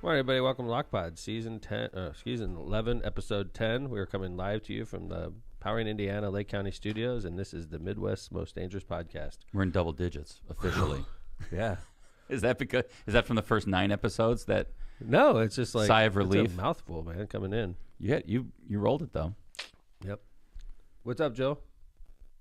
Morning, everybody. Welcome to Lockpod, season 11, episode 10. We are coming live to you from the Powering, Indiana, Lake County studios, and this is the Midwest's most dangerous podcast. We're in double digits officially. Yeah. Is that from the first 9 episodes? That No, it's just like sigh of relief. It's a mouthful, man, coming in. You rolled it though. Yep. What's up, Joe?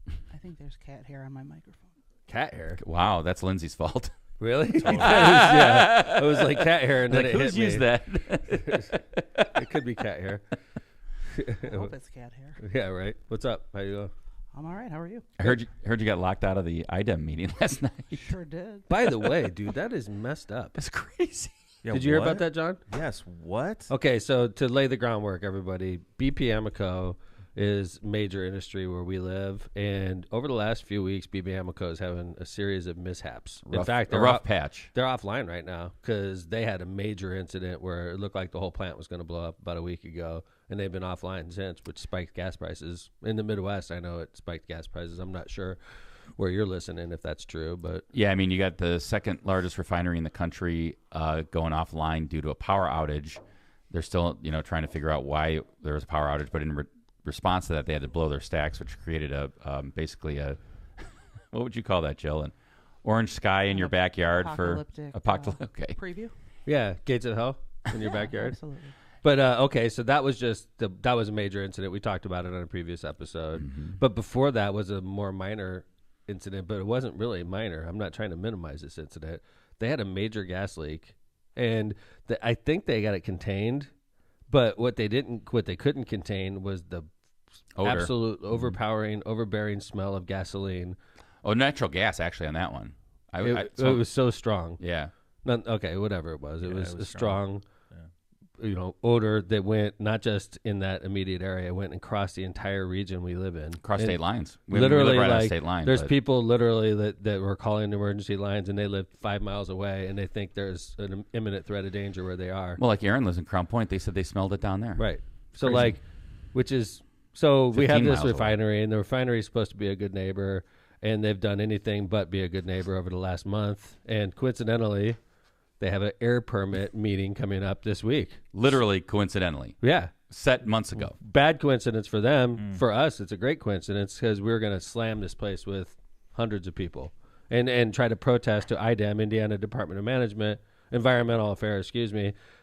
I think there's cat hair on my microphone. Cat hair. Wow, that's Lindsay's fault. Really? Yeah. It was like cat hair, and then Like, it who's hit me. used that? It could be cat hair. I hope it's cat hair. Yeah, right. What's up? How you doing? I'm all right. How are you? I heard you got locked out of the IDEM meeting last night. Sure did. By the way, dude, that is messed up. That's crazy. Yeah, Did you hear what? about that, John? Yes. What? Okay, so to lay the groundwork, everybody, BP Amoco is major industry where we live, and over the last few weeks, BP Amoco is having a series of mishaps. In fact, a rough patch. They're offline right now because they had a major incident where it looked like the whole plant was going to blow up about a week ago, and they've been offline since, which spiked gas prices. In the Midwest, I know it spiked gas prices. I'm not sure where you're listening if that's true, but Yeah, I mean, you got the second largest refinery in the country going offline due to a power outage. They're still, trying to figure out why there was a power outage, but in response to that, they had to blow their stacks, which created basically a what would you call that, Jill? An orange sky in your backyard for apocalyptic. Okay. Preview. yeah, gates of hell in your backyard. Absolutely. But okay, so that was that was a major incident. We talked about it on a previous episode. Mm-hmm. But before that was a more minor incident, but it wasn't really minor. I'm not trying to minimize this incident. They had a major gas leak, and I think they got it contained. But what they couldn't contain was the Odor. absolute overpowering, overbearing smell of gasoline. Oh, natural gas actually on that one. It was so strong. Yeah. Okay, whatever it was. It Yeah, was it was a strong odor that went not just in that immediate area, it went and crossed the entire region we live in. Cross And state lines. Literally, we live right on like, state line. there's but people literally that were calling emergency lines, and they live 5 miles away, and they think there's an imminent threat of danger where they are. Well, like Aaron lives in Crown Point. They said they smelled it down there. Right. So, Crazy. we have 15 this miles away. refinery, and the refinery is supposed to be a good neighbor, and they've done anything but be a good neighbor over the last month. And coincidentally, they have an air permit meeting coming up this week. Literally, coincidentally. Yeah. Set months ago. Bad coincidence for them. For us, it's a great coincidence because we're going to slam this place with hundreds of people and try to protest to IDEM, Indiana Department of Environmental Affairs,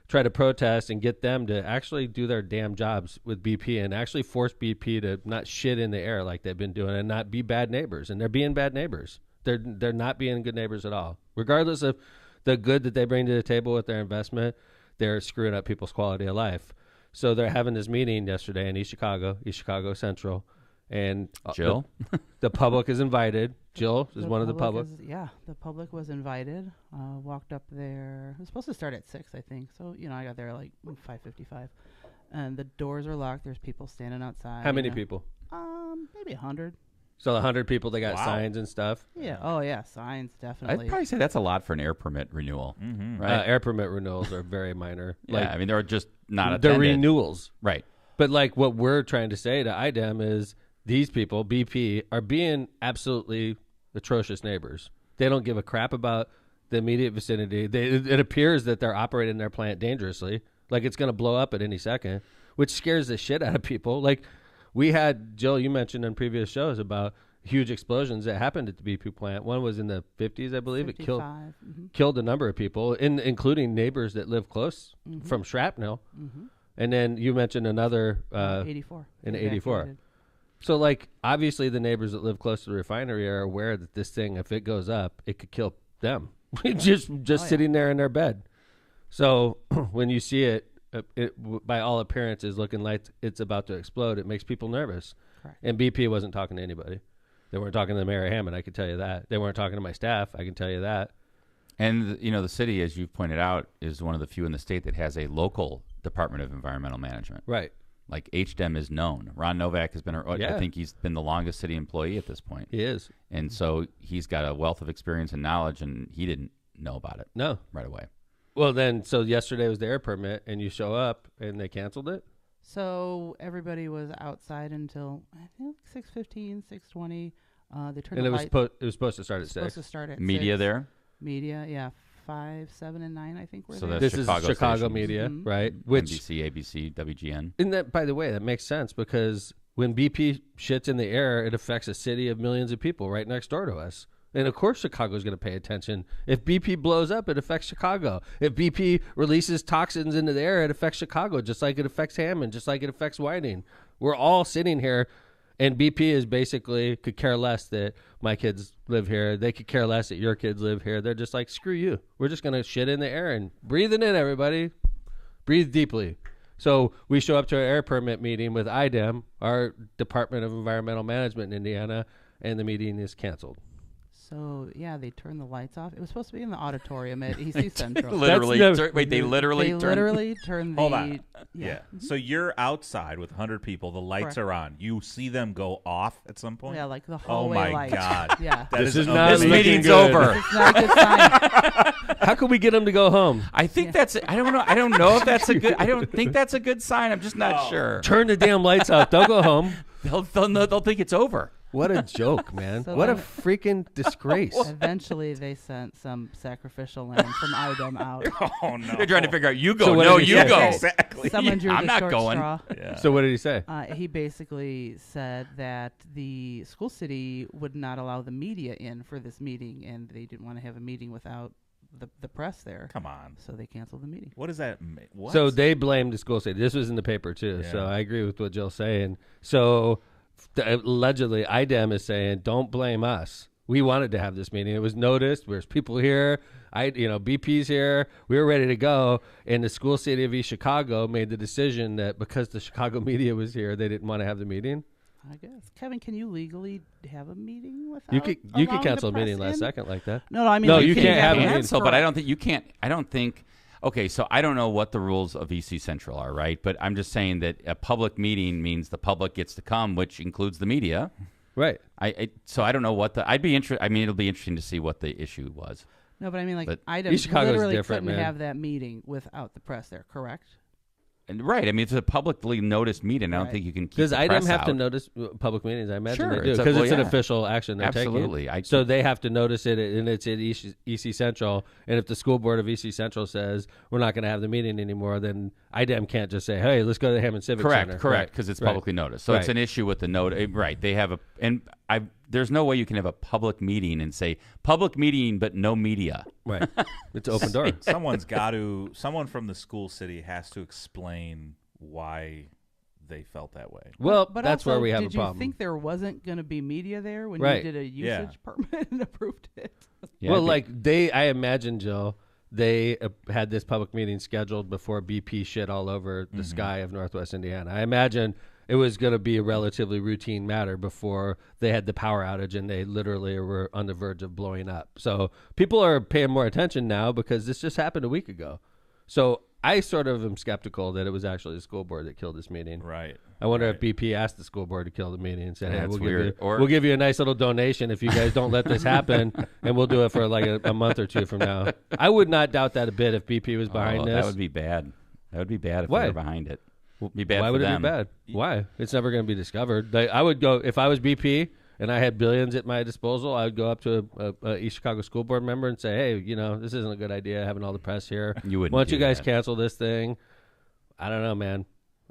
try to protest and get them to actually do their damn jobs with BP and actually force BP to not shit in the air like they've been doing and not be bad neighbors. And they're being bad neighbors. They're not being good neighbors at all. Regardless of the good that they bring to the table with their investment, they're screwing up people's quality of life. So they're having this meeting yesterday in East Chicago Central, and Jill? the public is invited. Jill is one of the public. The public was invited. Walked up there. It was supposed to start at 6, I think. So, I got there at like 5:55. And the doors are locked. There's people standing outside. How many people? Maybe 100. So 100 people, they got Wow. signs and stuff. Yeah. Oh, yeah. Signs, I'd definitely. probably say that's a lot for an air permit renewal. Mm-hmm. Right? Air permit renewals are very minor. Yeah, I mean, they're just not the attended. renewals. Right. But like what we're trying to say to IDEM is these people, BP, are being absolutely atrocious neighbors. They don't give a crap about the immediate vicinity. It appears that they're operating their plant dangerously, like it's going to blow up at any second, which scares the shit out of people. Like we had, Jill, you mentioned in previous shows about huge explosions that happened at the BP plant. One was in the 50s, I believe. 55. It killed a number of people, including neighbors that live close from shrapnel. And then you mentioned another 84. in Evacuated. 84. So, like, obviously the neighbors that live close to the refinery are aware that this thing, if it goes up, it could kill them just sitting there in their bed. So when you see it, by all appearances, looking like it's about to explode, it makes people nervous. Correct. And BP wasn't talking to anybody. They weren't talking to Mayor Hammond, I can tell you that. They weren't talking to my staff, I can tell you that. And, the city, as you've pointed out, is one of the few in the state that has a local Department of Environmental Management. Right. Like HDEM is known. Ron Novak has been, Yeah. I think he's been the longest city employee at this point. He is. And so he's got a wealth of experience and knowledge, and he didn't know about it No. right away. Well, then, so yesterday was the air permit, and you show up, and they canceled it? So everybody was outside until, I think, 6:15, 6:20. They turned And the it was lights. it was supposed to start at Supposed 6. to start at Media 6. there? Media, yeah. 5, 7, and 9, I think were So there. that's This Chicago is Chicago stations. media, Mhm. right? Which, NBC, ABC, WGN. and that, by the way, that makes sense because when BP shits in the air, it affects a city of millions of people right next door to us. And of course, Chicago's going to pay attention. If BP blows up, it affects Chicago. If BP releases toxins into the air, it affects Chicago, just like it affects Hammond, just like it affects Whiting. We're all sitting here, and BP is basically could care less that my kids live here. They could care less that your kids live here. They're just like, screw you. We're just going to shit in the air and breathe it in, everybody. Breathe deeply. So we show up to an air permit meeting with IDEM, our Department of Environmental Management in Indiana, and the meeting is canceled. So, yeah, they turned the lights off. It was supposed to be in the auditorium at EC Central. Literally, That's never- they literally They turned. literally turned the... Hold on. Yeah. So you're outside with 100 people. The lights Correct. are on. You see them go off at some point? Yeah, like the Oh, hallway my light. God. Yeah. That This is amazing. not This looking meeting's good. over. It's not a good sign. How can we get them to go home? I think that's. I don't know. I don't know if that's a good. I don't think that's a good sign. I'm just not sure. Turn the damn lights out. Don't go home. They'll think it's over. What a joke, man. So What a then- freaking disgrace. Eventually, they sent some sacrificial lamb from IDEM out. Oh, no. They're trying to figure out. You go. So what no, did he you say? go. Exactly. Someone drew I'm the not short going. straw. Yeah. So what did he say? He basically said that the school city would not allow the media in for this meeting, and they didn't want to have a meeting without the press there. Come on. So they canceled the meeting. What does that mean? What? So they blamed the school city. This was in the paper too. So Yeah. I agree with what Jill's saying. So allegedly, IDEM is saying, "Don't blame us. We wanted to have this meeting. It was noticed. There's people here. BP's here. We were ready to go." And the school city of East Chicago made the decision that because the Chicago media was here, they didn't want to have the meeting. I guess. Kevin, can you legally have a meeting without You could allowing cancel a the press meeting last in? second like that. No, I mean, No, like, you can can't have a meeting. Cancel, but I don't think you can't. I don't think. Okay, so I don't know what the rules of EC Central are, right? But I'm just saying that a public meeting means the public gets to come, which includes the media. Right. So I don't know what the. I'd be interested. I mean, it'll be interesting to see what the issue was. No, but I mean, like, But IDEM East Chicago's literally different, couldn't man. have that meeting without the press there, correct? And right, I mean, it's a publicly noticed meeting. I don't Right. think you can keep Does the IDEM press have to out. notice public meetings? I imagine Sure, they do it's because it's an yeah. official action they're Absolutely. taking. So they have to notice it, and it's at EC Central. And if the school board of EC Central says we're not going to have the meeting anymore, then IDEM can't just say, "Hey, let's go to the Hammond Civic Center." Correct, because it's Right. publicly noticed. So it's Right. an issue with the note. Right, they have there's no way you can have a public meeting and say public meeting but no media. Right. It's open door. Someone from the school city has to explain why they felt that way. Well, But that's also, where we have a did you problem. think there wasn't going to be media there when Right. you did a Yeah. usage permit and approved it? Yeah, well, I think- I imagine, Jill, they had this public meeting scheduled before BP shit all over the sky of Northwest Indiana. I imagine it was going to be a relatively routine matter before they had the power outage and they literally were on the verge of blowing up. So people are paying more attention now because this just happened a week ago. So I sort of am skeptical that it was actually the school board that killed this meeting. Right. I wonder Right. if BP asked the school board to kill the meeting and said, Yeah, "Hey, that's we'll give, weird. you, Or- we'll give you a nice little donation if you guys don't let this happen, and we'll do it for like a month or two from now." I would not doubt that a bit if BP was behind this. That would be bad. That would be bad if Why? they were behind it. Be bad Why for would them. it be bad? Why? It's never going to be discovered. I would go if I was BP and I had billions at my disposal. I would go up to a East Chicago school board member and say, "Hey, this isn't a good idea having all the press here. You wouldn't Why don't do you guys that. cancel this thing?" I don't know, man.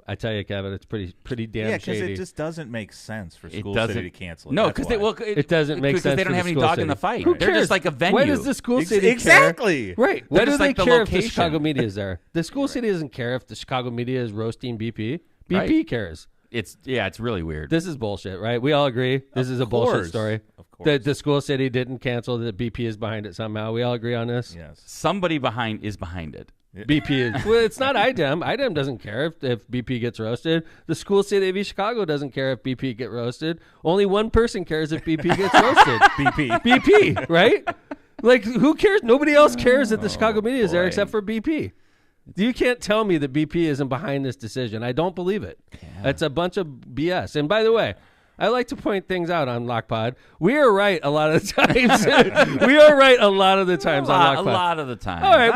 I tell you, Kevin, it's pretty damn Yeah, because shady. it just doesn't make sense for It school doesn't- city to cancel it. No, That's because why. It doesn't make because sense they don't for have the any school dog city. in the fight. Who They're cares? just like a venue. Why does the school city care? Exactly. Right. They're Why do just they like the care if the location. Chicago media is there? The school city doesn't care if the Chicago media is roasting BP. BP Right. cares. It's really weird. This is bullshit, right? We all agree this is a bullshit course. story. Of course. That the school city didn't cancel, that BP is behind it somehow. We all agree on this? Yes. Somebody is behind it. BP is. Well, it's not IDEM. IDEM doesn't care if BP gets roasted. The school city of East Chicago doesn't care if BP get roasted. Only one person cares if BP gets roasted. BP, right? Like, who cares? Nobody else cares that the Chicago media is there boy. except for BP. You can't tell me that BP isn't behind this decision. I don't believe it. It's a bunch of BS. And by the way, I like to point things out on Lockpod. We are right a lot of the times. We are right a lot of the times on Lockpod. A lot of the time. All right,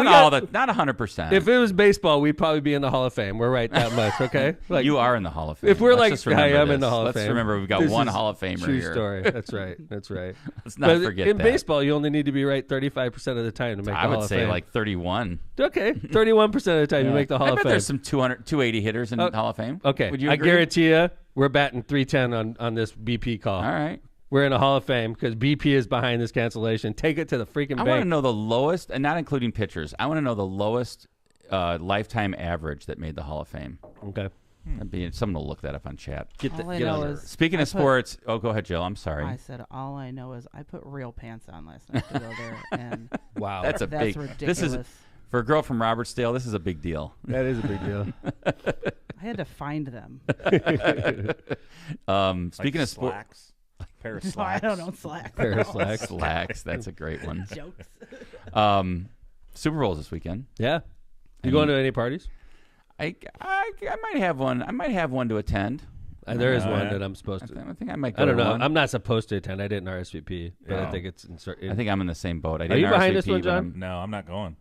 not 100%. If it was baseball, we'd probably be in the Hall of Fame. We're right that much, okay? Like you are in the Hall of Fame. If we're Let's like, I am in the Hall of Let's Fame. remember we've got This one is Hall of Famer true here. story. That's right. That's right. Let's not But forget in that. baseball, you only need to be right 35% of the time to make the I Hall would of say Fame. like 31. Okay, 31% of the time you make the Hall I of bet Fame. there's some 280 hitters in the Hall of Fame. Okay, Would you I agree? guarantee you we're batting 310 on this BP call. All right. We're in a Hall of Fame because BP is behind this cancellation. Take it to the freaking I bank. want to know the lowest, and not including pitchers. I want to know the lowest lifetime average that made the Hall of Fame. Okay. That'd be someone will look that up on chat. All I know is Speaking of sports, go ahead, Jill. I'm sorry. I said all I know is I put real pants on last night to go there, and Wow. That's a big. ridiculous. This is for a girl from Robertsdale. This is a big deal. That is a big deal. I had to find them. Speaking of sports, slacks, pair of No, I slacks. don't know slacks. Pair of slacks. slacks. That's a great one. Jokes. Super Bowl's this weekend. Yeah. You going to any parties? I might have one. I might have one to attend. There is Oh, one yeah. that I'm supposed to. I think I might. Go I don't to know. one. I'm not supposed to attend. I didn't RSVP, but I Yeah. think it's I think I'm in the same boat. I Are didn't you behind RSVP, this one, but John? No, I'm not going.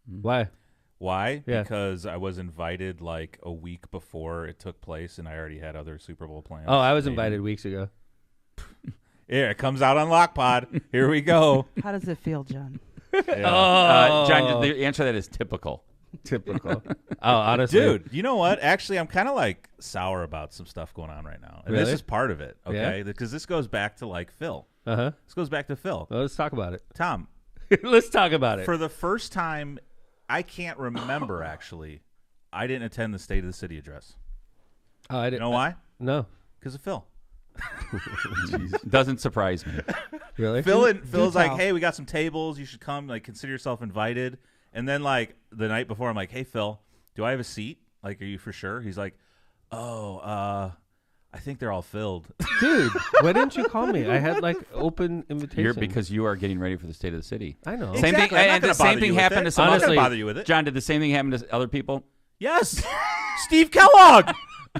Why? Why? Yeah. Because I was invited like a week before it took place, and I already had other Super Bowl plans. Oh, I was made. invited weeks ago. Here, it comes out on Lockpod. Here we go. How does it feel, John? Yeah. John, the answer to that is typical. Typical. Oh, honestly, Dude, you know what? Actually, I'm kind of like sour about some stuff going on right now. And Really? this is part of it, okay? Yeah? Because this goes back to like Phil. Uh huh. This goes back to Phil. Well, let's talk about it. Tom, Let's talk about it. for the first time, I can't remember actually, I didn't attend the State of the City address. Oh, I You didn't. know why? No. Because of Phil. Doesn't surprise me. Really? Phil's like, tell. hey, we got some tables. You should come. Like, consider yourself invited. And then, like, the night before, I'm like, hey, Phil, do I have a seat? Like, are you for sure? He's like, oh, I think they're all filled. Dude, why didn't you call me? I had like open invitation. Because you are getting ready for the State of the City. I know. Same Exactly. thing. I'm not And gonna the same bother thing you with happened it. to some I'm not other. gonna bother you with it. John, did the same thing happen to other people? Yes. Steve Kellogg.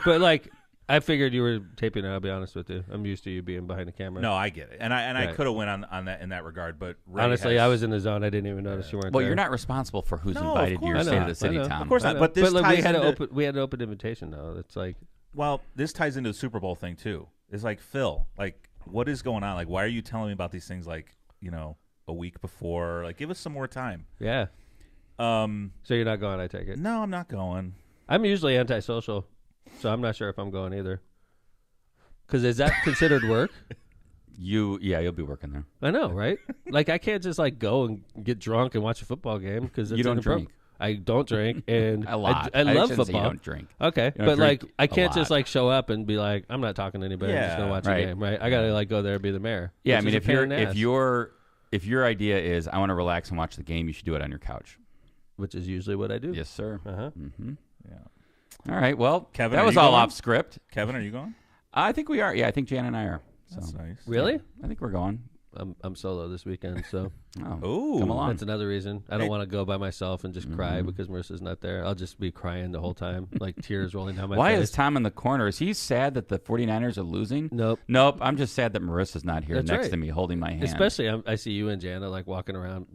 But like, I figured you were taping it. I'll be honest with you. I'm used to you being behind the camera. No, I get it. And I Right. could have went on that in that regard, but Ray Honestly, has- I was in the zone. I didn't even notice you weren't Well, there. you're not responsible for who's No, of invited to your course State not. of the City, I know. Tom. Of course I not. know. But this like, ties we had into, an open invitation though. It's like, well, this ties into the Super Bowl thing too. It's like, Phil, like, what is going on? Like, why are you telling me about these things like, you know, a week before? Like, give us some more time. yeah. So you're not going, I take it. No, I'm not going. I'm usually antisocial, so I'm not sure if I'm going either. Because is that considered work? You'll be working there. I know, right? Like, I can't just like go and get drunk and watch a football game because You don't drink. I don't drink, and A lot. I love shouldn't say football. You don't drink. Okay, don't but like, drink I a can't just lot. like show up and be like, I'm not talking to anybody. I'm just gonna Yeah, watch right. a game, right? I gotta like go there and be the mayor. Yeah, I which mean, is a pain in the ass, if your idea is I want to relax and watch the game, you should do it on your couch. which is usually what I do. Yes, sir. Uh-huh. Mm-hmm. Yeah. All right. Well, Kevin, that are was you all going? off script. Kevin, are you going? I think we are. Yeah, I think Jan and I are. So That's nice. Really? I think we're going. I'm solo this weekend, so Oh, Ooh. come along. that's another reason. I don't Hey. want to go by myself and just cry because Marissa's not there. I'll just be crying the whole time, like tears rolling down my Why face. is Tom in the corner? Is he sad that the 49ers are losing? Nope. Nope. I'm just sad that Marissa's not here That's next right. to me holding my hand. Especially, I see you and Jana like walking around,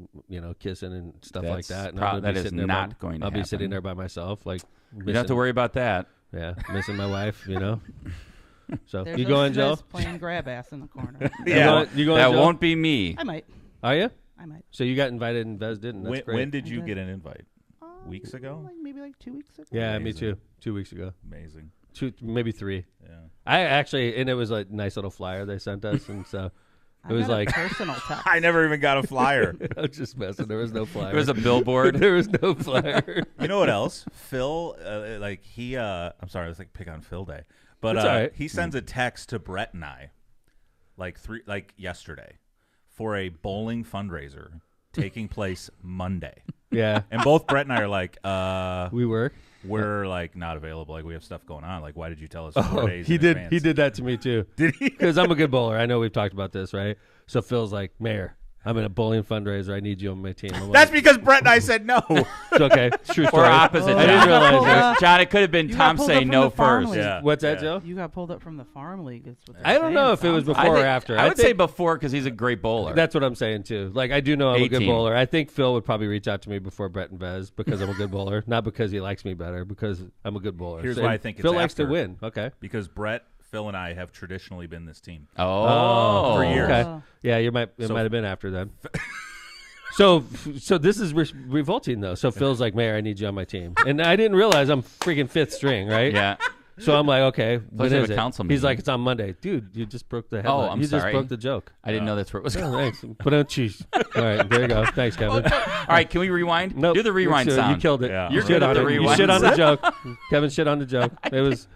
kissing and stuff like That's that. And pro- I'm gonna be that is sitting there not going to I'll be happen. sitting there by myself, like You don't have to worry about that. Yeah, missing my wife. So There's you a going, Smith Joe? playing grab ass in the corner. Yeah. You going, That Joe? won't be me. I might. Are you? I might. So you got invited and Vez didn't. That's great. When did you I get did. an invite? Weeks ago? Like maybe like 2 weeks ago. Yeah, me Amazing. too. 2 weeks ago. Amazing. 2, maybe 3. Yeah. I actually, and it was a nice little flyer they sent us, and so I it was got a like personal text. I never even got a flyer. I was just messing. There was no flyer. There was a billboard. there was no flyer. You know what else? Phil, like he, I'm sorry, let's like pick on Phil Day, but It's all right. he sends a text to Brett and I, like yesterday, for a bowling fundraiser taking place Monday, Yeah, and both Brett and I are like, we work. we're like not available, like we have stuff going on, like why did you tell us 4 Oh, days? he in did. advance? He did that to me too. Did he? Because I'm a good bowler. I know we've talked about this, right? So Phil's like, Mayor, I'm in a bowling fundraiser. I need you on my team. That's because Brett and I said no. It's okay. True story. Or opposite. I didn't realize that. John, it could have been You Tom got pulled saying up from no the farm first. league. Yeah. What's that, Joe? You got pulled up from the farm league. Is what they're I don't saying. know if it was Sounds before like- or after. I would say before because he's a great bowler. That's what I'm saying too. Like I do know I'm a good 18. bowler. I think Phil would probably reach out to me before Brett and Vez because I'm a good bowler, not because he likes me better, because I'm a good bowler. Here's So- why I think it's Phil likes to after. win. Okay. Because Brett, Phil, and I have traditionally been this team. Oh. For years. Okay. Oh. Yeah, it might So- have been after then. So this is revolting though. So Phil's like, Mayor, I need you on my team, and I didn't realize I'm freaking fifth string, right? Yeah. So I'm like, okay, when you have is a it? council He's meeting. like, it's on Monday, dude. You just broke the headline. I'm you sorry. just broke the joke. I didn't know that's where it was Oh, going. thanks. Put on cheese. All right, there you go. Thanks, Kevin. All right, can we rewind? Nope. Do the rewind You sound. killed it. Yeah. You You're shit good at on the it. You rewind shit on the sound. joke. Kevin shit on the joke. It was,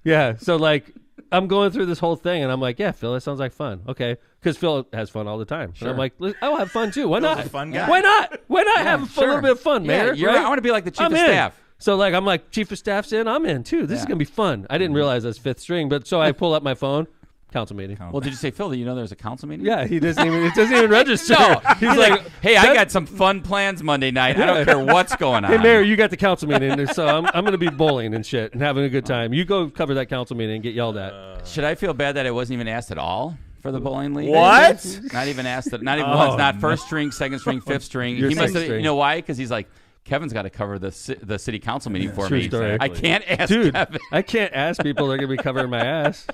yeah. So like, I'm going through this whole thing, and I'm like, yeah, Phil, that sounds like fun. Okay, because Phil has fun all the time. Sure. And I'm like, I'll have fun too. Why Phil's not? a fun guy. Why not? Why not have a sure. little bit of fun, Yeah, Mayor? you're- right? I want to be like the chief I'm of in. staff. So like, I'm like, chief of staff's in. I'm in too. This is Yeah. gonna be fun. I didn't realize that's fifth string, but so I pull up my phone. Council meeting. Well, did you say, Phil, do you know there's a council meeting? Yeah, he doesn't even. It doesn't even register. No. He's like, Hey, I that- got some fun plans Monday night. I don't care what's going on. Hey, Mayor, you got the council meeting, so I'm going to be bowling and shit and having a good time. You go cover that council meeting and get yelled at. Should I feel bad that I wasn't even asked at all for the bowling league? What? Not even asked. Not even Oh, once. Not no. first string, second string, fifth string. You're He must second have, string. you know why? Because he's like, Kevin's got to cover the city council meeting for True me. story. I can't ask Dude, Kevin. I can't ask people they're going to be covering my ass.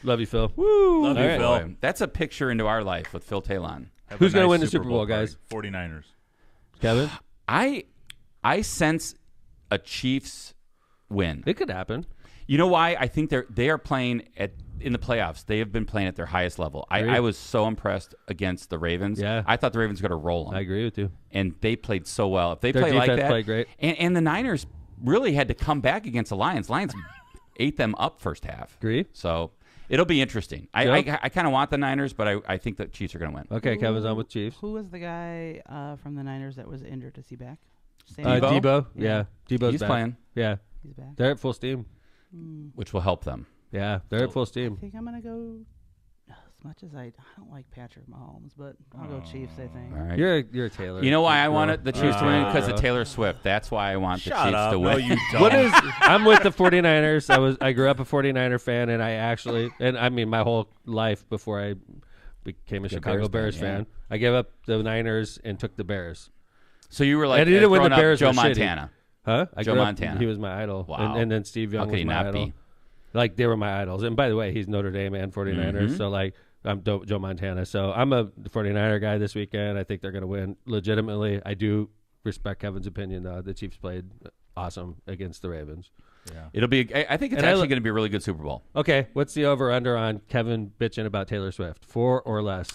Love you, Phil. Love you, All right. Phil. Boy, that's a picture into our life with Phil Talon. Have Who's a gonna nice win the Super Bowl, party. guys? 49ers. Kevin? I sense a Chiefs win. It could happen. You know why? I think they are playing in the playoffs. They have been playing at their highest level. I was so impressed against the Ravens. Yeah. I thought the Ravens were going to roll them. I agree with you. And they played so well. If they Their play like defense that, played great. And the Niners really had to come back against the Lions. Lions ate them up first half. Agree? So it'll be interesting. I kind of want the Niners, but I think the Chiefs are going to win. Okay, Kevin's on with Chiefs. Who was the guy from the Niners that was injured? Is he back? Same Debo? Debo? Yeah. Debo's He's back. playing, Yeah. He's back. They're at full steam. which will help them. Yeah, they're at full I steam. think I'm gonna go. As much as I don't like Patrick Mahomes, but I'll go Chiefs. I think. All right. You're a Taylor. You know why I girl. wanted the Chiefs to win? Because of girl. Taylor Swift. That's why I want the Shut Chiefs up. to No, win. you don't. What is? I'm with the 49ers. I grew up a 49er fan, and I mean my whole life before I became a Chicago Bears Bears fan, fan. I gave up the Niners and took the Bears. So you were like, I didn't win the growing up, Bears Joe were shitty. Montana. Huh? Joe grew up- Montana. He was my idol. Wow. And then Steve Young How could was he my not idol. be? Like they were my idols. And by the way, he's Notre Dame and 49ers. Mhm. So like I'm Joe Montana. So I'm a 49er guy this weekend. I think they're going to win legitimately. I do respect Kevin's opinion though. The Chiefs played awesome against the Ravens. It'll be. I think it's And actually going to be a really good Super Bowl. Okay, what's the over under on Kevin bitching about Taylor Swift? 4 or less.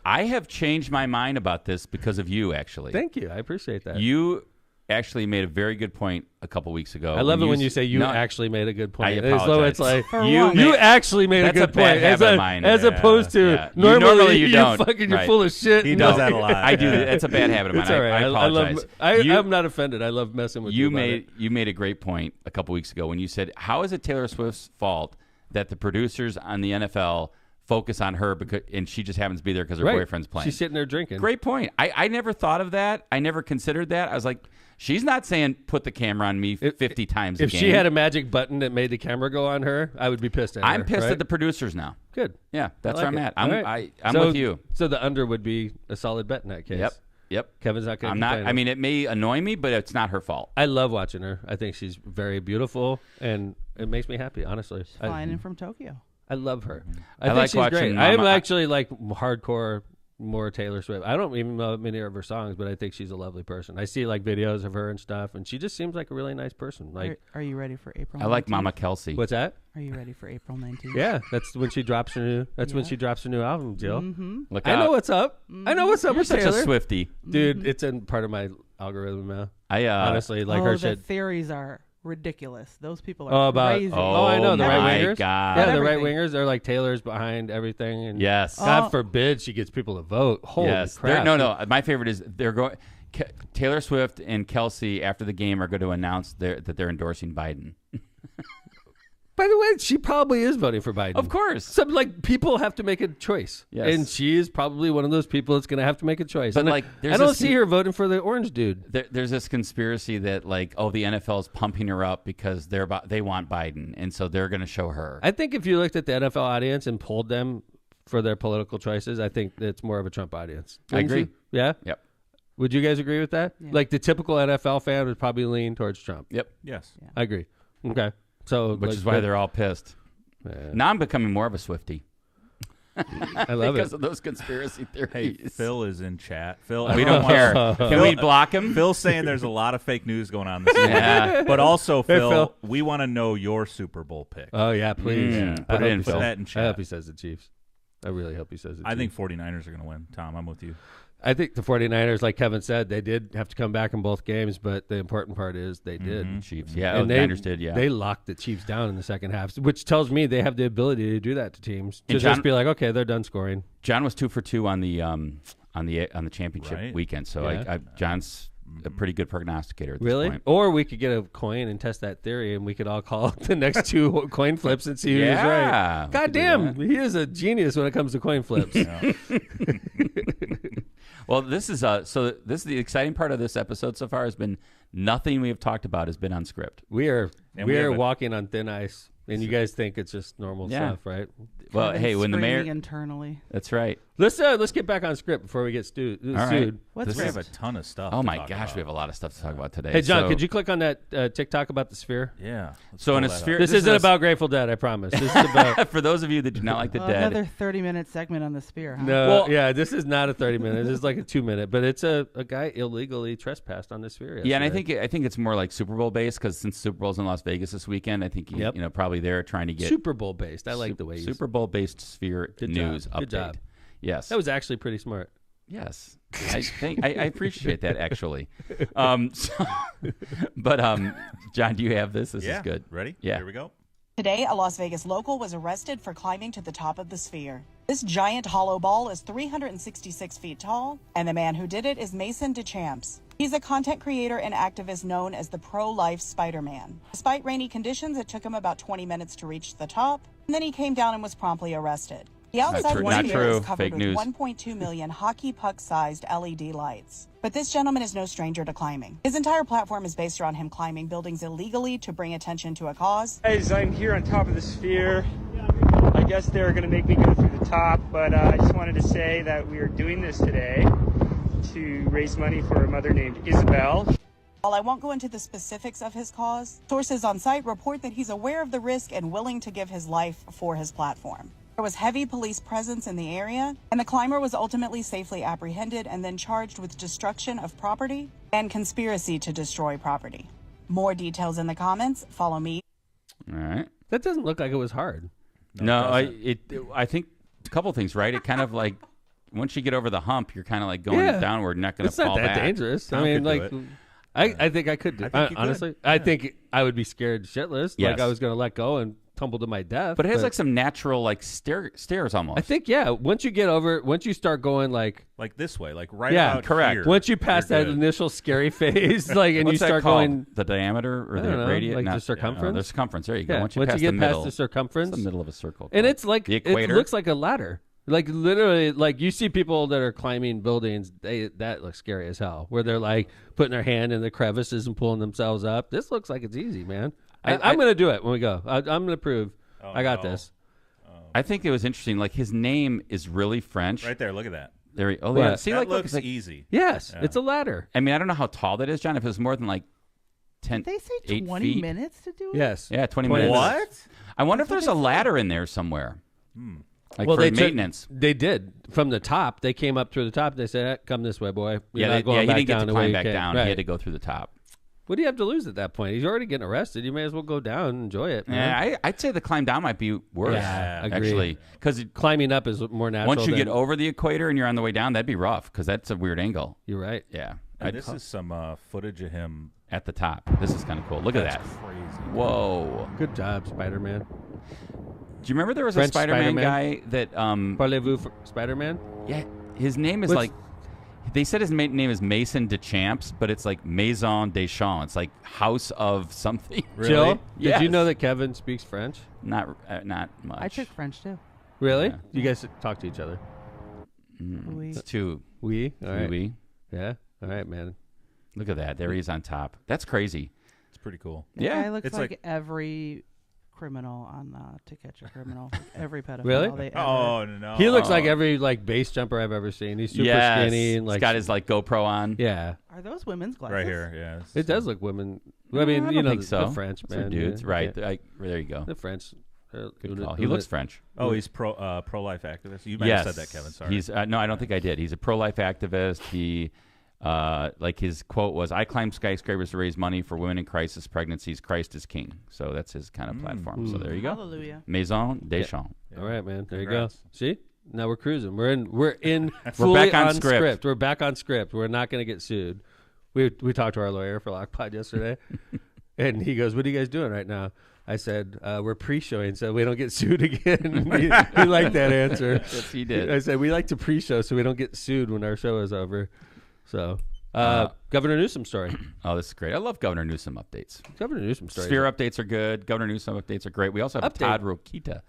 I have changed my mind about this because of you, actually. Thank you. I appreciate that. You actually made a very good point a couple weeks ago. I love it when you say you No, actually made a good point. I As though it's apologize. like For you what? you made- actually made a That's a good bad point. habit of mine. As opposed to Yeah. normally you you don't. fucking you're Right. full of shit. He and does like- that a lot. I do. It's a bad habit of mine. It's all right. I apologize. I'm not offended. I love messing with you. about it. You made a great point a couple weeks ago when you said, "How is it Taylor Swift's fault that the producers on the NFL focus on her and she just happens to be there because her Right. boyfriend's playing?" She's sitting there drinking. Great point. I never thought of that. I never considered that. I was like, she's not saying put the camera on me 50 times a If game. she had a magic button that made the camera go on her, I would be pissed at her. I'm pissed right? at the producers now. Good. Yeah, that's I where like I'm it. at. All right. I'm So- with you. So the under would be a solid bet in that case. Yep. Kevin's not going to I'm not. I mean, it may annoy me, but it's not her fault. I love watching her. I think she's very beautiful, and it makes me happy, honestly. Flying in from Tokyo. I love her. I think like she's watching great. I'm Mama- actually like hardcore, more Taylor Swift. I don't even know many of her songs, but I think she's a lovely person. I see like videos of her and stuff, and she just seems like a really nice person. Like, Are you ready for April? I like 19th? Mama Kelsey. what's that? Are you ready for April 19th? Yeah, that's when she drops her new. That's when Yeah. she drops her new album, Jill. Mm-hmm. Look I out. know what's up. I know what's up You're with such Taylor. a Swiftie. Dude. It's in part of my algorithm now. I Honestly, like oh, her the shit. theories are ridiculous. Those people are Oh, about crazy. oh, I know the my right wingers. God. Yeah, the right Everything. wingers. They're like Taylor's behind everything. And Yes. God Oh. forbid she gets people to vote. Holy Yes. crap! No. My favorite is they're going. Taylor Swift and Kelsey after the game are going to announce that they're endorsing Biden. By the way, she probably is voting for Biden. Of course. So, like, people have to make a choice. Yes. And she is probably one of those people that's going to have to make a choice. But, And like, I don't see her voting for the orange dude. There's this conspiracy that, like, the NFL is pumping her up because they want Biden, and so they're going to show her. I think if you looked at the NFL audience and polled them for their political choices, I think it's more of a Trump audience. I agree. Yeah? Yep. Would you guys agree with that? Yeah. Like, the typical NFL fan would probably lean towards Trump. Yep. Yes. Yeah. I agree. Okay. So, Which like, is why they're all pissed. Now I'm becoming more of a Swiftie. I love because it. of those conspiracy Hey, theories. Phil is in chat. Phil, We everyone don't care. wants- Can we block him? Phil's saying there's a lot of fake news going on this week. Yeah. But also, Phil, Phil. we want to know your Super Bowl pick. Oh, yeah, please. Put it in, Put Phil. that in I chat. hope he says the Chiefs. I really hope he says the I Chiefs. think 49ers are going to win. Tom, I'm with you. I think the 49ers, like Kevin said, they did have to come back in both games, but the important part is they did. Chiefs. Yeah. And the Niners did. Yeah. They locked the Chiefs down in the second half, which tells me they have the ability to do that to teams. To And just John- be like, okay, they're done scoring. John was 2 for 2 on the championship Right. weekend. So Yeah. John's a pretty good prognosticator at this Really? point. Or we could get a coin and test that theory, and we could all call the next two coin flips and see who's Yeah, right. we God could do damn, that. he is a genius when it comes to coin flips. Well, this is the exciting part of this episode so far has been nothing we have talked about has been on script. We are And we have a- walking on thin ice, and you guys think it's just normal Yeah. stuff, right? Well, Kevin's hey, when the mayor, screaming internally. that's right. Let's get back on script before we get sued. All right. What's We have a script? ton of stuff. Oh to my talk gosh, about. we have a lot of stuff to talk about today. Hey, John, So- could you click on that TikTok about the sphere? Yeah. Let's So in pull a that sphere- up. This This isn't is about Grateful Dead, I promise. This is about for those of you that do not like the dead, Another 30-minute segment on the sphere, huh? no. Well- yeah, this is not a 30-minute. This is like a 2-minute. But it's a guy illegally trespassed on the sphere. yeah, and I yesterday. think it's more like Super Bowl based because since Super Bowl's in Las Vegas this weekend, I think Yep. probably they're trying to get Super Bowl based. I like the way you Super Bowl based sphere Good news job. update. Good job. Yes, That was actually pretty smart. yes. I appreciate that actually. John, do you have this? This Yeah. is good. Ready? Yeah. Here we go. Today, a Las Vegas local was arrested for climbing to the top of the sphere. This giant hollow ball is 366 feet tall, and the man who did it is Mason DeChamps. He's a content creator and activist known as the pro-life Spider-Man. Despite rainy conditions, it took him about 20 minutes to reach the top, and then he came down and was promptly arrested. The outside true. sphere Not true. is covered Fake with news. 1.2 million hockey puck-sized LED lights. But this gentleman is no stranger to climbing. His entire platform is based around him climbing buildings illegally to bring attention to a cause. Guys, I'm here on top of the sphere. I guess they're going to make me go through the top, but I just wanted to say that we are doing this today to raise money for a mother named Isabel. While I won't go into the specifics of his cause, sources on site report that he's aware of the risk and willing to give his life for his platform. There was heavy police presence in the area, and the climber was ultimately safely apprehended and then charged with destruction of property and conspiracy to destroy property. More details in the comments. Follow me. All right. That doesn't look like it was hard. No, it I think a couple things, right? It kind of like once you get over the hump, you're kind of like going Yeah. downward, not going to It's not fall that back. dangerous. Tom I mean, could like, do I think I could do. I think you could. Honestly, Yeah. I think I would be scared shitless. Yes. Like I was going to let go and tumble to my death. But it has like some natural like stairs almost. I think once you start going like Like this way, like right Yeah, about correct. here. once you pass You're that good. initial scary phase, like and What's you that start called? going The diameter or I the don't know, radius? like the Not- circumference? the circumference. There you go. Yeah, Once you pass get the past middle, the circumference, it's the middle of a circle. and it's like the it equator. looks like a ladder. Like literally, like you see people that are climbing buildings. That looks scary as hell. Where they're like putting their hand in the crevices and pulling themselves up. This looks like it's easy, man. I'm gonna do it when we go. I'm gonna prove I got no. this. I think it was interesting. Like his name is really French. Right there, look at that. There. Oh What? yeah. See, that like look, looks it's like, easy. Yes, Yeah. it's a ladder. I mean, I don't know how tall that is, John. If it was more than like 10, Did they say 8 20 feet. minutes to do it? Yes. Yeah, 20 20 minutes. What? I wonder if there's a ladder in there somewhere. Like Well, for they took- maintenance. They did from the top. They came up through the top. They said, "Come this way, boy." You're not He going back didn't get down to the way climb you back came." down. Right. He had to go through the top. What do you have to lose at that point? He's already getting arrested. You may as well go down and enjoy it. man. Yeah, I'd say the climb down might be worse. Yeah, agreed. actually, because Climbing up is more natural. once you than- get over the equator and you're on the way down, that'd be rough because that's a weird angle. you're right. Yeah, And this is some footage of him. at the top. This is kind of cool. Look at That's that. crazy. Whoa. Good job, Spider-Man. Do you remember there was French a Spider-Man Spider-Man? guy that Parlez-vous, Spider-Man? yeah, his name is What's- like They said his name is Mason Deschamps, but it's like Maison Deschamps. It's like house of something. Jill, Yes. did you know that Kevin speaks French? Not much. I took French too. Really? Yeah. You guys talk to each other? Oui. It's two. We? All right. Oui. Yeah. All right, man. Look at that. There he is on top. That's crazy. It's pretty cool. That Yeah. guy looks It's like like- every criminal on To Catch a Criminal. Like every pedophile. Really? They ever. Oh no. He looks like every like base jumper I've ever seen. He's super Yes. skinny and like He's got his like GoPro on. yeah. Are those women's glasses? right here. Yeah. It does look women. I mean, I you don't know, think so. the French Those are man, dudes, yeah. right? Yeah. There you go. The French. Good call. He looks French. Oh, he's pro-life activist. You might Yes. have said that, Kevin. Sorry. He's no, I don't think I did. He's a pro-life activist. He, like his quote was, "I climb skyscrapers to raise money for women in crisis pregnancies. Christ is king." So that's his kind of platform. So there you go. Hallelujah. Maison Deschamps. All right, man. There Congrats. you go. See? Now we're cruising. We're in We're fully back on script. We're back on script. We're not going to get sued. We talked to our lawyer for Lockpod yesterday, and he goes, "What are you guys doing right now?" I said, "We're pre-showing so we don't get sued again." he liked that answer. Yes, he did. I said, "We like to pre-show so we don't get sued when our show is over." So, Governor Newsom story. Oh, this is great. I love Governor Newsom updates. Governor Newsom story. Sphere updates are good. Governor Newsom updates are great. We also have Update. a Todd Rokita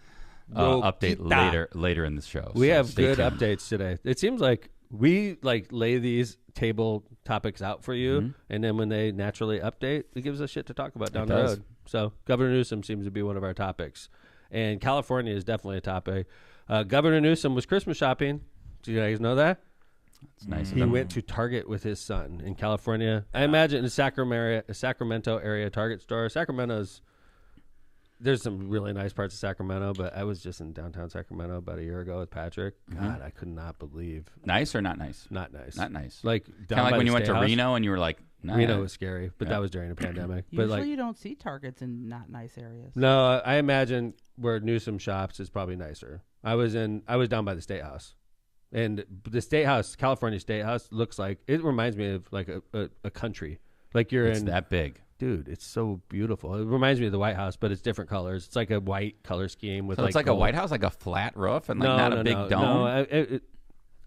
update later in the show. We So have stay good tuned. updates today. It seems like we lay these table topics out for you, and then when they naturally update, it gives us shit to talk about down the does. road. So Governor Newsom seems to be one of our topics, and California is definitely a topic. Governor Newsom was Christmas shopping. Do you guys know that? It's nice. of He them. went to Target with his son in California. I imagine a Sacramento area Target store. There's some really nice parts of Sacramento, but I was just in downtown Sacramento about a year ago with Patrick. God, I could not believe. Nice or not nice? Not nice. Not nice. Like Kind down of like by when the you went to State House. Reno and you were like, nah. Reno was scary, but Yeah. that was during a pandemic. Usually But like, you don't see Targets in not nice areas. no, I imagine where Newsom shops is probably nicer. I was down by the State House, and the State House, California State House, looks like it reminds me of like a country. Like you're It's in that big. Dude, it's so beautiful. It reminds me of the White House, but it's different colors. It's like a white color scheme with So it's like a gold. White House, like a flat roof and like not a big dome. No,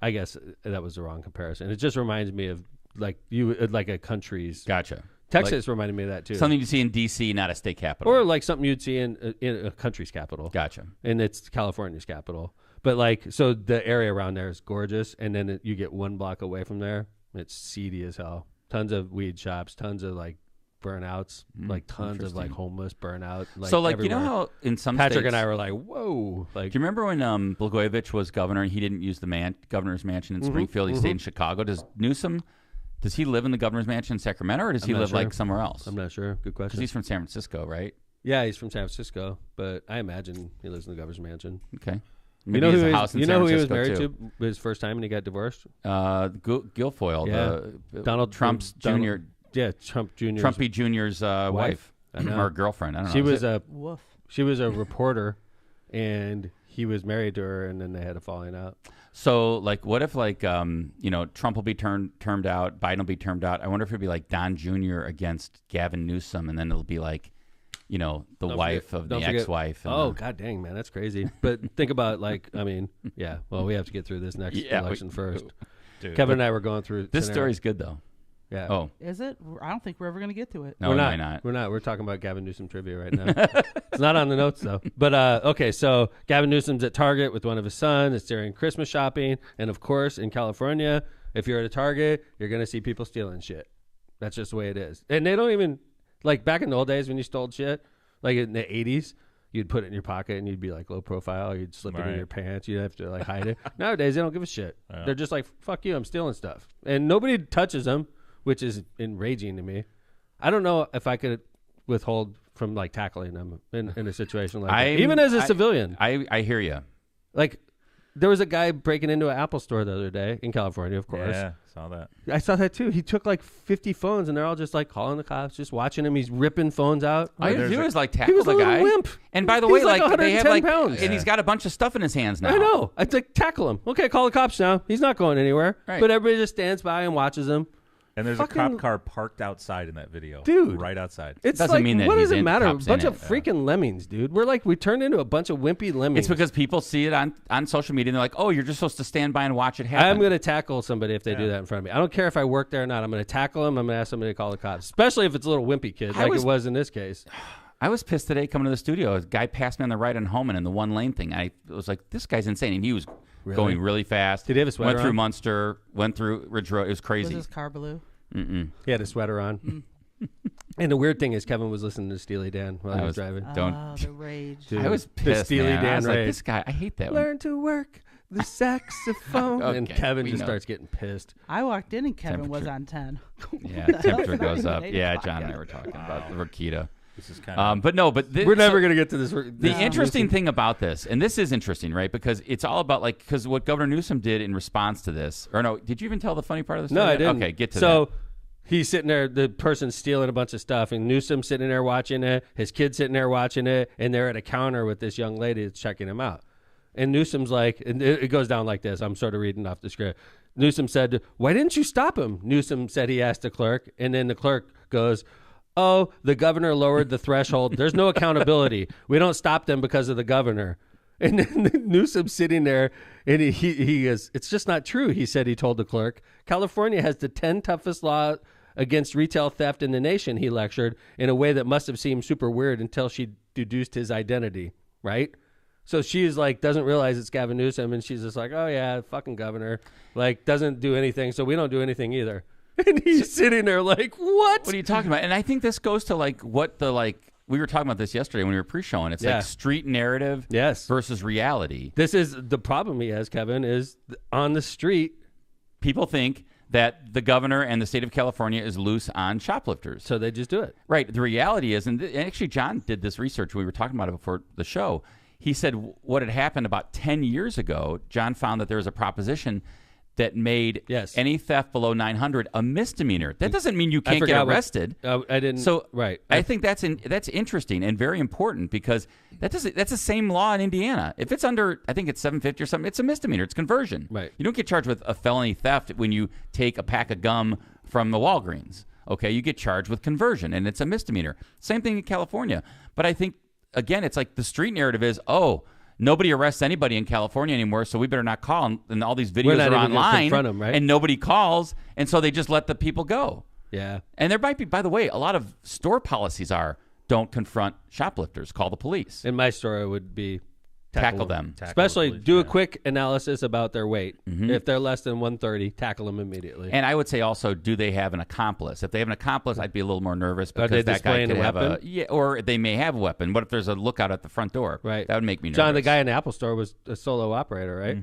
I guess that was the wrong comparison. It just reminds me of like like a country's. Gotcha. Texas reminded me of that too. Something you see in D.C., not a state capital. Or like something you'd see in a country's capital. Gotcha. And it's California's capital. But like, so the area around there is gorgeous, and then you get 1 block away from there, it's seedy as hell. Tons of weed shops, tons of like burnouts, like tons of like homeless burnout. Like so like everywhere. you know how in some Patrick states, and I were like, whoa. Like, do you remember when Blagojevich was governor and he didn't use the governor's mansion in Springfield? He stayed in Chicago. Does he live in the governor's mansion in Sacramento, or does he not live sure. like somewhere else? I'm not sure. Good Because question. he's from San Francisco, right? Yeah, he's from San Francisco, but I imagine he lives in the governor's mansion. Okay. You Maybe know he has who a he house was, in you San know who he was Francisco, married too. to his first time and he got divorced? Guilfoyle, Yeah. Donald Trump's Jr. Yeah, Trump Jr. Trumpy Jr.'s wife I know. or girlfriend. I don't know. She Is was it? Woof. she was a reporter, and he was married to her, and then they had a falling out. So, like, what if, like, Trump will be termed out, Biden will be termed out. I wonder if it'd be like Don Jr. against Gavin Newsom, and then it'll be like, the wife of the ex-wife. And Oh, god dang, man, that's crazy. But think about yeah. Well, we have to get through this next election first. Dude. Kevin and I were going through this scenario- story's good though. Yeah. Oh, Is it? I don't think we're ever going to get to it. no, we're why not. not? We're not. We're talking about Gavin Newsom trivia right now. It's not on the notes though. But okay, so Gavin Newsom's at Target with one of his sons. It's during Christmas shopping, and of course, in California, if you're at a Target, you're gonna see people stealing shit. That's just the way it is. And they don't even like back in the old days when you stole shit, like in the '80s. You'd put it in your pocket and you'd be like low profile. You'd slip it in Right. your pants. You'd have to like hide it. Nowadays, they don't give a shit. They're just like, fuck you, I'm stealing stuff. And nobody touches them, which is enraging to me. I don't know if I could withhold from like tackling them in a situation like that. Even as a civilian. I hear you. Like, there was a guy breaking into an Apple store the other day in California, of course. Yeah, saw that. I saw that too. He took like 50 phones and they're all just like calling the cops, just watching him. He's ripping phones out. All you have to there's do a- is like He tackle was a the little guy. wimp. And by the He's way, like like they have 110 like, pounds. and he's got a bunch of stuff in his hands now. I know. I like tackle him. Okay, call the cops now. He's not going anywhere. Right. But everybody just stands by and watches him. And there's a cop car parked outside in that video. Dude. Right outside. It's doesn't like, mean that what he's does it in matter? A cops in bunch it. of freaking lemmings, dude. We turned into a bunch of wimpy lemmings. It's because people see it on social media and they're like, oh, you're just supposed to stand by and watch it happen. I'm going to tackle somebody if they do that in front of me. I don't care if I work there or not. I'm going to tackle them. I'm going to ask somebody to call the cops, especially if it's a little wimpy kid like it was in this case. I was pissed today coming to the studio. A guy passed me on the right on Homan in the one lane thing. I was like, this guy's insane. And he was going really fast. Did he have a sweater Went through on? Munster, went through Ridge Road. It was Was crazy. his car blue? He had a sweater on. And the weird thing is Kevin was listening to Steely Dan while he was driving. Oh, the rage. Dude, I was the pissed, Steely man. I Dan was like, rage. this guy, I hate that one. Learn to work the saxophone. And Okay, Kevin we just know. starts getting pissed. I walked in and Kevin was Temperature. on 10. Yeah, What the hell? temperature It's not goes even up. an 8 Yeah, o'clock John and I yet. were talking about the Rokita. This is kind of. But no, We're never going to get to this. The interesting thing about this, and this is interesting, right? Because it's all about because what Governor Newsom did in response to this, or no, did you even tell the funny part of the story? No, I didn't. Okay, get to so, that. he's sitting there, the person's stealing a bunch of stuff, and Newsom's sitting there watching it, his kid's sitting there watching it, and they're at a counter with this young lady that's checking him out. And Newsom's like, and it goes down like this. I'm sort of reading off the script. Newsom said, why didn't you stop him? Newsom said he asked the clerk, and then the clerk goes, oh, the governor lowered the threshold. There's no accountability. We don't stop them because of the governor. And then Newsom's sitting there, and he is, it's just not true, he said, he told the clerk. California has the 10 toughest law against retail theft in the nation, he lectured, in a way that must have seemed super weird until she deduced his identity, right? So she's like, doesn't realize it's Gavin Newsom, and she's just like, oh, yeah, fucking governor. Like, doesn't do anything, so we don't do anything either. And he's sitting there like, what? What are you talking about? And I think this goes to what the we were talking about this yesterday when we were pre-showing. It's like street narrative versus reality. This is the problem he has, Kevin, is on the street. People think that the governor and the state of California is loose on shoplifters. So they just do it. Right. The reality is, and actually John did this research. We were talking about it before the show. He said what had happened about 10 years ago, John found that there was a proposition that made any theft below 900 a misdemeanor. That doesn't mean you can't get arrested. I didn't. So right. I think that's interesting and very important because that's the same law in Indiana. If it's under, I think it's 750 or something, it's a misdemeanor. It's conversion. Right. You don't get charged with a felony theft when you take a pack of gum from the Walgreens. Okay, you get charged with conversion, and it's a misdemeanor. Same thing in California. But I think again, it's like the street narrative is, nobody arrests anybody in California anymore, so we better not call. And all these videos are online, them, right? and nobody calls, and so they just let the people go. Yeah. And there might be, by the way, a lot of store policies are don't confront shoplifters, call the police. In my store, it would be tackle them. Especially do a quick analysis about their weight. If they're less than 130, tackle them immediately. And I would say also, do they have an accomplice? If they have an accomplice, I'd be a little more nervous because they that guy displaying could a have weapon? or they may have a weapon. What if there's a lookout at the front door? Right. That would make me nervous. John, the guy in the Apple store was a solo operator, right?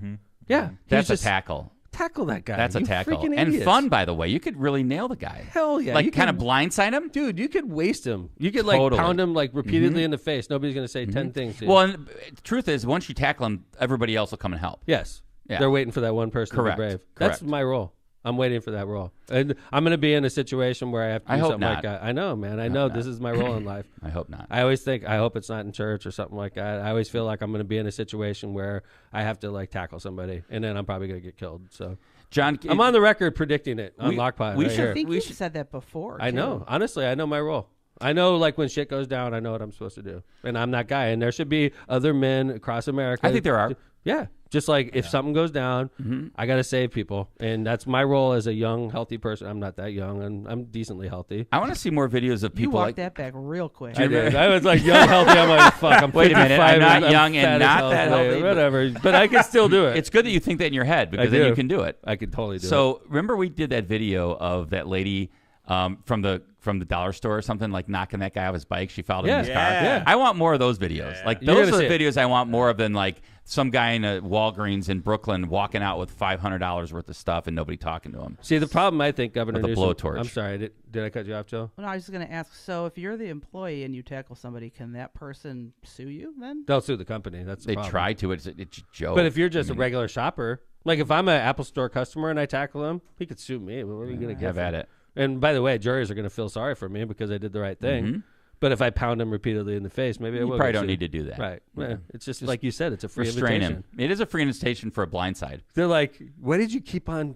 Yeah. That's He's a tackle. Tackle that guy. That's a You tackle. freaking And idiots. fun, by the way. You could really nail the guy. Hell yeah. Like You kind could- of blindside him? Dude, you could waste him. You could Totally. pound him repeatedly in the face. Nobody's going to say 10 things to you. Well, and the truth is, once you tackle him, everybody else will come and help. Yes. Yeah. They're waiting for that one person Correct. to be brave. Correct. That's my role. I'm waiting for that role. And I'm going to be in a situation where I have to I do hope something like not. that. I know, man. I know this is my role in life. I hope not. I always think, I hope it's not in church or something like that. I always feel like I'm going to be in a situation where I have to tackle somebody, and then I'm probably going to get killed. So John, I'm on the record predicting it on Lockpile. we right should- here. I think We you should- said that before. I know. too. Honestly, I know my role. I know, when shit goes down, I know what I'm supposed to do. And I'm that guy. And there should be other men across America. I think there are. Yeah. Just if something goes down, I got to save people. And that's my role as a young, healthy person. I'm not that young, and I'm decently healthy. I want to see more videos of You people walked that back real quick. I did. I was young, healthy. I'm like, fuck, I'm Wait a minute, I'm 55 not and young and fat as not hell that today, healthy, but- Whatever. But I can still do it. It's good that you think that in your head because I then do. you can do it. I could totally do it. So remember we did that video of that lady from the dollar store or something, knocking that guy off his bike. She followed him in his car. Yeah. I want more of those videos. You're Those gonna are the see it. videos I want more of than some guy in a Walgreens in Brooklyn walking out with $500 worth of stuff and nobody talking to him. See, the problem, I think, Governor With a Newsom. blowtorch. I'm sorry. Did I cut you off, Joe? Well, no, I was just going to ask. So, if you're the employee and you tackle somebody, can that person sue you then? They'll sue the company. That's the They problem. try to. It's a joke. But if you're just a regular shopper, if I'm an Apple Store customer and I tackle him, he could sue me. What are you going to get? have at it. And by the way, juries are going to feel sorry for me because I did the right thing. But if I pound him repeatedly in the face, maybe I You will. probably get don't sued. need to do that. Right. Yeah. It's just like you said. It's a free Restrain invitation. him. It is a free invitation for a blindside. They're like, why did you keep on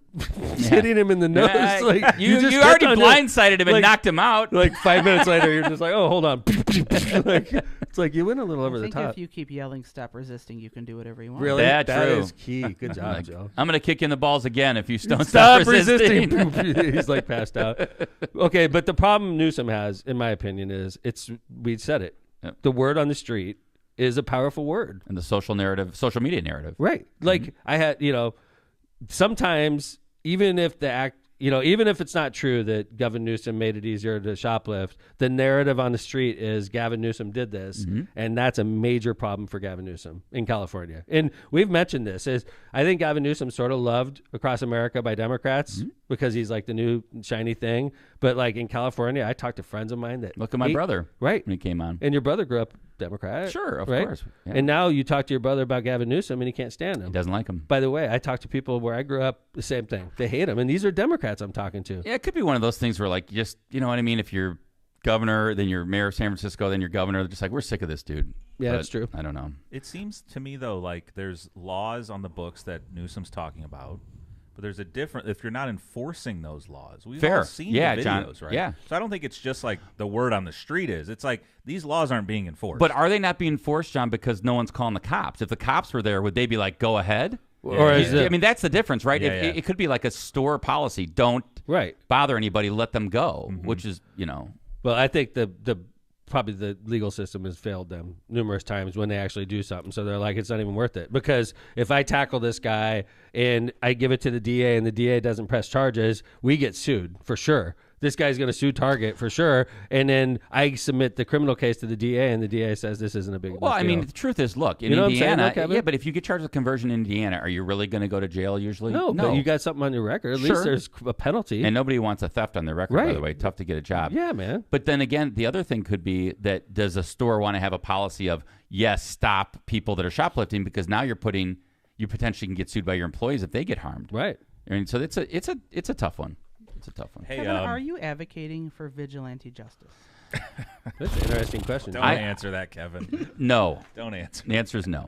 hitting him in the nose? Yeah, Like you just already kept on blindsided him and like- knocked him out. Like 5 minutes later, you're just like, oh, hold on. Like, it's like you went a little over I the think top. if you keep yelling, "Stop resisting," you can do whatever you want. Really? That That true. is key. Good job, Like, Joe. I'm going to kick you in the balls again if you don't Stop resisting. resisting. He's like passed out. Okay, but the problem Newsom has, in my opinion, is we said it. Yep. The word on the street is a powerful word. And the social media narrative. Right. Like I had, sometimes even if even if it's not true that Gavin Newsom made it easier to shoplift, the narrative on the street is Gavin Newsom did this, and that's a major problem for Gavin Newsom in California. And we've mentioned this. I think Gavin Newsom sort of loved across America by Democrats because he's like the new shiny thing. But like in California, I talked to friends of mine that Look at my brother. right, When he came on. and your brother grew up Democrat. Sure, of right? course. Yeah. And now you talk to your brother about Gavin Newsom and he can't stand him. He doesn't like him. By the way, I talk to people where I grew up, the same thing. They hate him. And these are Democrats I'm talking to. Yeah, it could be one of those things where, like, just, you know what I mean? If you're governor, then you're mayor of San Francisco, then you're governor, they're just like, we're sick of this dude. Yeah, But that's true. I don't know. It seems to me though like there's laws on the books that Newsom's talking about, but there's a different if you're not enforcing those laws. We've Fair. all seen Yeah, the John. videos, right? Yeah. So I don't think it's just like the word on the street is. It's like these laws aren't being enforced. But are they not being enforced, John, because no one's calling the cops? If the cops were there, would they be like, go ahead? Or is I it mean, that's the difference, right? Yeah, If, yeah. it could be like a store policy. Don't right? bother anybody. Let them go, which is, Well, I think probably the legal system has failed them numerous times when they actually do something. So they're like, it's not even worth it. Because if I tackle this guy and I give it to the DA and the DA doesn't press charges, we get sued for sure. This guy's going to sue Target for sure. And then I submit the criminal case to the DA and the DA says this isn't a big Well, I deal. mean, the truth is, look, in You know what I'm saying, Indiana, though, Kevin? yeah, but if you get charged with conversion in Indiana, are you really going to go to jail usually? No, but you got something on your record. At Sure. least there's a penalty. And nobody wants a theft on their record, by Right. the way. Tough to get a job. Yeah, man. But then again, the other thing could be that does a store want to have a policy of, yes, stop people that are shoplifting, because now you potentially can get sued by your employees if they get harmed. Right. I mean, so it's a tough one. It's a tough one. hey, Kevin, are you advocating for vigilante justice? That's an interesting question. don't I- answer that, Kevin. No. Don't answer. The answer is no.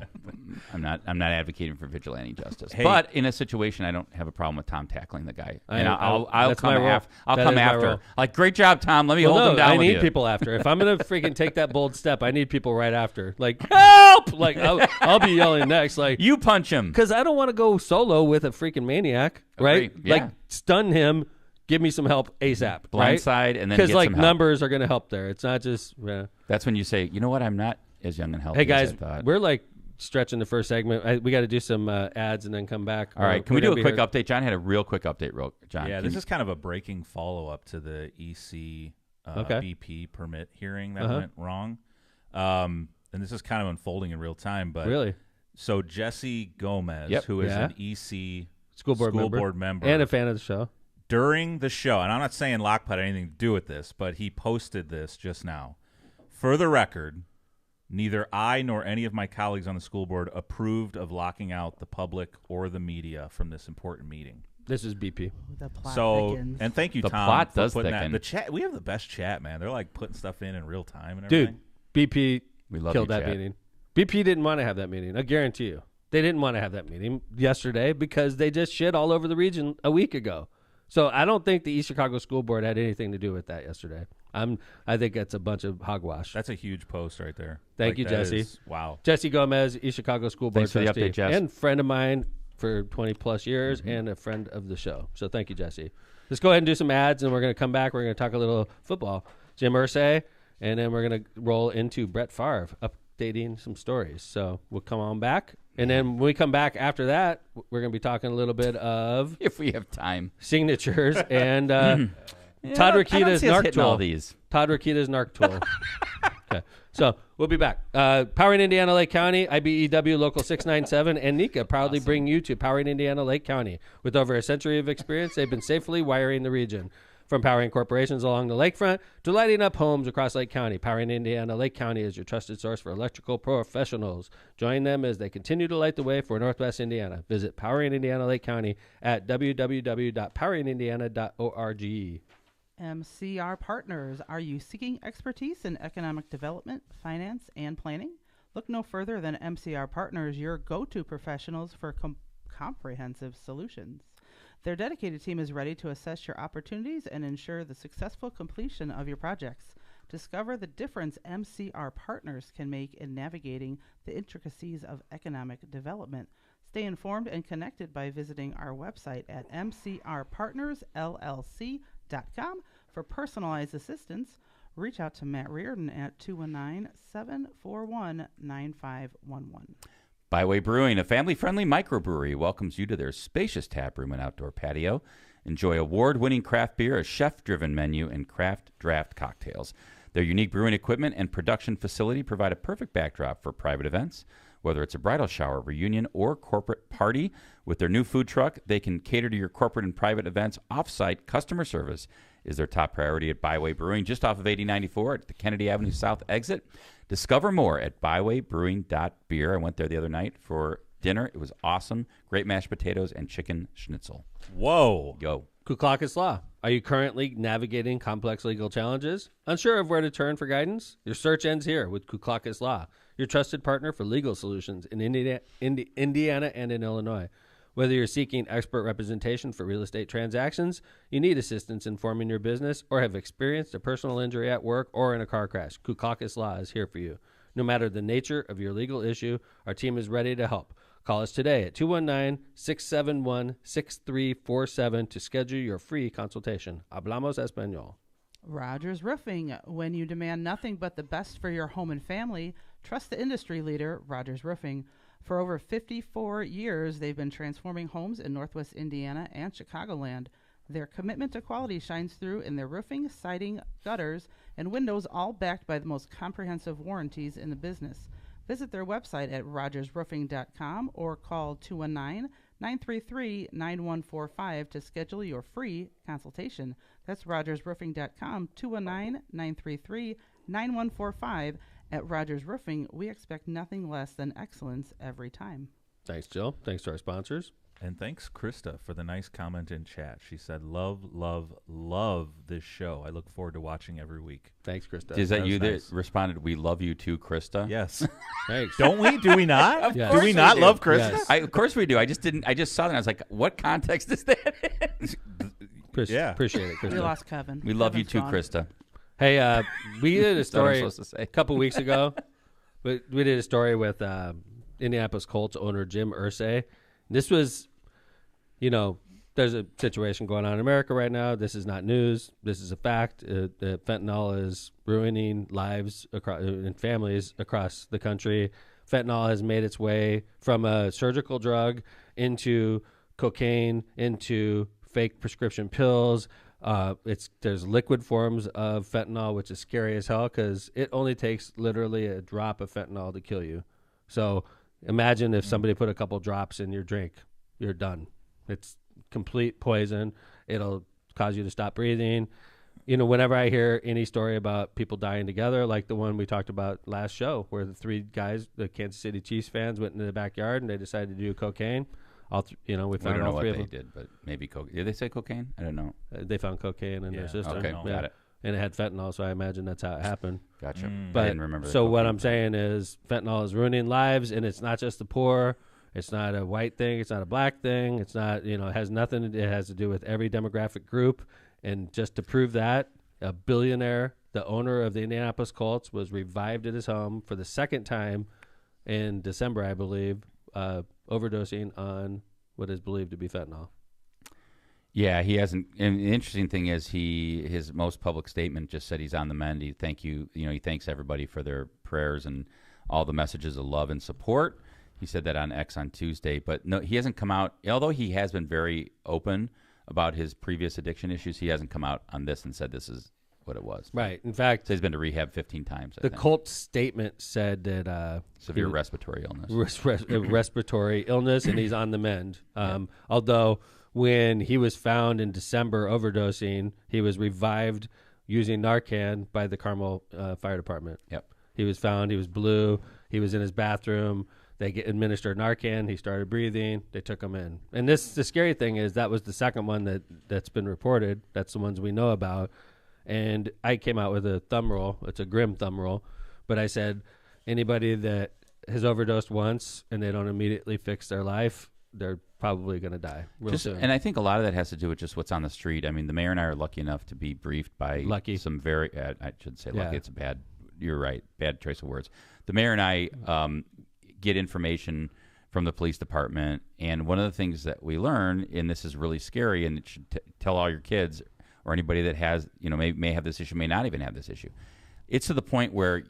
I'm not advocating for vigilante justice. Hey. But in a situation, I don't have a problem with Tom tackling the guy. And I- I'll that's come my role. after. I'll That come is my after. role. Like, great job, Tom. Let me hold no, him down I with need you. people after. If I'm gonna freaking take that bold step, I need people right after. Like help! Like I'll be yelling next. Like You punch him. because I don't want to go solo with a freaking maniac, right? Agree. Yeah. Like stun him, give me some help ASAP, right? Blindside and then Because get like some help. numbers are gonna help there. It's not just. That's when you say, you know what? I'm not as young and healthy Hey guys, as I thought. we're like stretching the first segment. We got to do some ads and then come back. All right. Can We're we do gonna a be quick here- update? John had a real quick update, John. Yeah, can this you- is kind of a breaking follow-up to the EC Okay. BP permit hearing that Uh-huh. went wrong. And this is kind of unfolding in real time. But Really So Jesse Gomez, Yep. who is Yeah. an EC school board member, and a fan of the show. during the show, and I'm not saying Lockpot had anything to do with this, but he posted this just now. For the record, neither I nor any of my colleagues on the school board approved of locking out the public or the media from this important meeting. This is BP. The plot So, thickens. and thank you, The Tom, plot for does putting that. thicken. The chat, we have the best chat, man. They're like putting stuff in real time and Dude, everything. BP We love killed you, that Chad. meeting. BP didn't want to have that meeting. I guarantee you. They didn't want to have that meeting yesterday because they just shit all over the region a week ago. So I don't think the East Chicago School Board had anything to do with that yesterday. I think that's a bunch of hogwash. That's a huge post right there. Thank you, that Jesse. is- wow. Jesse Gomez, East Chicago School Board Thanks for the trustee, update, Jess. and friend of mine for 20 plus years and a friend of the show. So thank you, Jesse. Let's go ahead and do some ads, and we're going to come back. We're going to talk a little football. Jim Irsay, and then we're going to roll into Brett Favre updating some stories. So we'll come on back. And then when we come back after that, we're going to be talking a little bit of If we have time. signatures and Todd I don't Rokita's see us Narc hitting all Tool. these. Todd Rokita's Narc Tool. Okay. So we'll be back. Powering Indiana Lake County, IBEW Local 697, and NICA proudly bring you to Powering Indiana Lake County. With over a century of experience, they've been safely wiring the region. From powering corporations along the lakefront to lighting up homes across Lake County, Powering Indiana Lake County is your trusted source for electrical professionals. Join them as they continue to light the way for Northwest Indiana. Visit Powering Indiana Lake County at www.poweringindiana.org. MCR Partners. Are you seeking expertise in economic development, finance, and planning? Look no further than MCR Partners, your go-to professionals for comprehensive solutions. Their dedicated team is ready to assess your opportunities and ensure the successful completion of your projects. Discover the difference MCR Partners can make in navigating the intricacies of economic development. Stay informed and connected by visiting our website at mcrpartnersllc.com for personalized assistance. Reach out to Matt Reardon at 219-741-9511. Byway Brewing, a family-friendly microbrewery, welcomes you to their spacious tap room and outdoor patio. Enjoy award-winning craft beer, a chef-driven menu, and craft draft cocktails. Their unique brewing equipment and production facility provide a perfect backdrop for private events. Whether it's a bridal shower, reunion, or corporate party, with their new food truck, they can cater to your corporate and private events. Off-site customer service is their top priority at Byway Brewing, just off of 8094 at the Kennedy Avenue South exit. Discover more at bywaybrewing.beer. I went there the other night for dinner. It was awesome. Great mashed potatoes and chicken schnitzel. Whoa. Go. Kuklakis Law. Are you currently navigating complex legal challenges? Unsure of where to turn for guidance? Your search ends here with Kuklakis Law, your trusted partner for legal solutions in Indiana and in Illinois. Whether you're seeking expert representation for real estate transactions, you need assistance in forming your business, or have experienced a personal injury at work or in a car crash, Kuklakis Law is here for you. No matter the nature of your legal issue, our team is ready to help. Call us today at 219-671-6347 to schedule your free consultation. Hablamos Español. Rogers Roofing. When you demand nothing but the best for your home and family, trust the industry leader, Rogers Roofing. For over 54 years, they've been transforming homes in Northwest Indiana and Chicagoland. Their commitment to quality shines through in their roofing, siding, gutters, and windows, all backed by the most comprehensive warranties in the business. Visit their website at rogersroofing.com or call 219-933-9145 to schedule your free consultation. That's rogersroofing.com, 219-933-9145. At Rogers Roofing, we expect nothing less than excellence every time. Thanks, Jill. Thanks to our sponsors. And thanks, Krista, for the nice comment in chat. She said, love, love, love this show. I look forward to watching every week. Thanks, Krista. Is that you nice. that responded, we love you too, Krista? Yes. Thanks. Don't we? Do we not? Yes. Do we not do. love Krista? Yes. Of course we do. I just saw that. I was like, what context is that in? Yeah. Appreciate it, We Krista. lost Kevin. We love you Kevin's too, gone. Krista. Hey, we did a That's what I'm story supposed to say. a couple weeks ago. We did a story with Indianapolis Colts owner Jim Irsay. This was, there's a situation going on in America right now. This is not news. This is a fact. That fentanyl is ruining lives and families across the country. Fentanyl has made its way from a surgical drug into cocaine, into fake prescription pills. There's liquid forms of fentanyl, which is scary as hell because it only takes literally a drop of fentanyl to kill you. So imagine if somebody put a couple drops in your drink, you're done. It's complete poison. It'll cause you to stop breathing. Whenever I hear any story about people dying together, like the one we talked about last show, where the three guys, the Kansas City Chiefs fans, went into the backyard and they decided to do cocaine. We We found don't know all what three they of them. did, but maybe cocaine. Did they say cocaine? I don't know. They found cocaine in their Yeah, system. Okay, know. got it. And it had fentanyl, so I imagine that's how it happened. Gotcha. But I didn't remember. so what I'm saying is fentanyl is ruining lives, and it's not just the poor. It's not a white thing. It's not a black thing. It's not, it has nothing. It has to do with every demographic group. And just to prove that, a billionaire, the owner of the Indianapolis Colts, was revived at his home for the second time in December, I believe, overdosing on what is believed to be fentanyl. Yeah, he hasn't. And the interesting thing is, his most public statement just said he's on the mend. He thanks everybody for their prayers and all the messages of love and support. He said that on X on Tuesday, but no, he hasn't come out. Although he has been very open about his previous addiction issues, he hasn't come out on this and said this is what it was. Right. In fact, So he's been to rehab 15 times. I the think. Colts statement said that Severe respiratory illness. respiratory illness, and he's on the mend. Although when he was found in December overdosing, he was revived using Narcan by the Carmel Fire Department. Yep. He was found. He was blue. He was in his bathroom. They get administered Narcan. He started breathing. They took him in. And the scary thing is that was the second one that's been reported. That's the ones we know about. And I came out with a thumb rule. It's a grim thumb rule. But I said, anybody that has overdosed once and they don't immediately fix their life, they're probably going to die real soon. And I think a lot of that has to do with just what's on the street. I mean, the mayor and I are lucky enough to be briefed by some very, I should say lucky, it's a bad, you're right, bad choice of words. The mayor and I get information from the police department, and one of the things that we learn, and this is really scary, and it should tell all your kids or anybody that has, may have this issue, may not even have this issue. It's to the point where,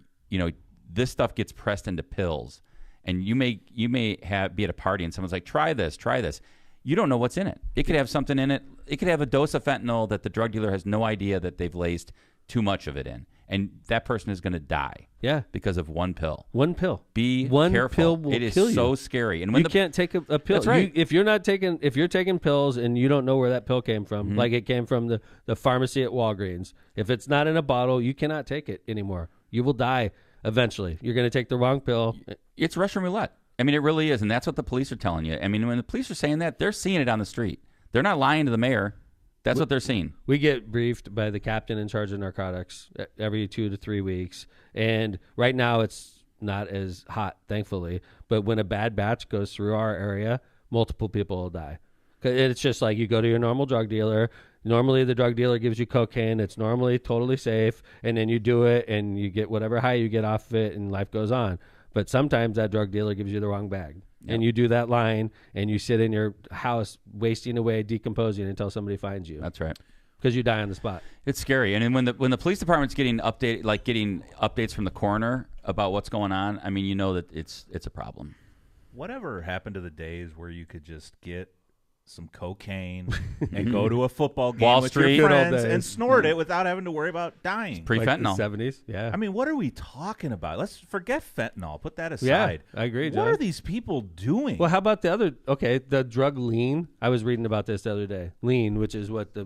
this stuff gets pressed into pills, and you may be at a party and someone's like, try this. You don't know what's in it. It could have something in it. It could have a dose of fentanyl that the drug dealer has no idea that they've laced too much of it in. And that person is going to die. Yeah. Because of one pill. One pill. Be one careful. Pill will it is kill you. So scary. And when you can't take a pill. That's right. If you're taking pills and you don't know where that pill came from, like it came from the pharmacy at Walgreens, if it's not in a bottle, you cannot take it anymore. You will die eventually. You're going to take the wrong pill. It's Russian roulette. I mean, it really is. And that's what the police are telling you. I mean, when the police are saying that, they're seeing it on the street. They're not lying to the mayor. That's what they're seeing. We get briefed by the captain in charge of narcotics every 2 to 3 weeks. And right now it's not as hot, thankfully. But when a bad batch goes through our area, multiple people will die. It's just like you go to your normal drug dealer. Normally the drug dealer gives you cocaine. It's normally totally safe. And then you do it and you get whatever high you get off of it and life goes on. But sometimes that drug dealer gives you the wrong bag. Yep. And you do that line and you sit in your house wasting away, decomposing until somebody finds you. That's right. Because you die on the spot. It's scary. And then when the police department's getting updates from the coroner about what's going on, I mean, you know that it's a problem. Whatever happened to the days where you could just get some cocaine and go to a football game Wall with Street. your friends and snort it without having to worry about dying? Pre-fentanyl. Like the 70s, yeah. I mean, what are we talking about? Let's forget fentanyl. Put that aside. Yeah, I agree, John. What are these people doing? Well, how about the drug lean? I was reading about this the other day. Lean, which is what the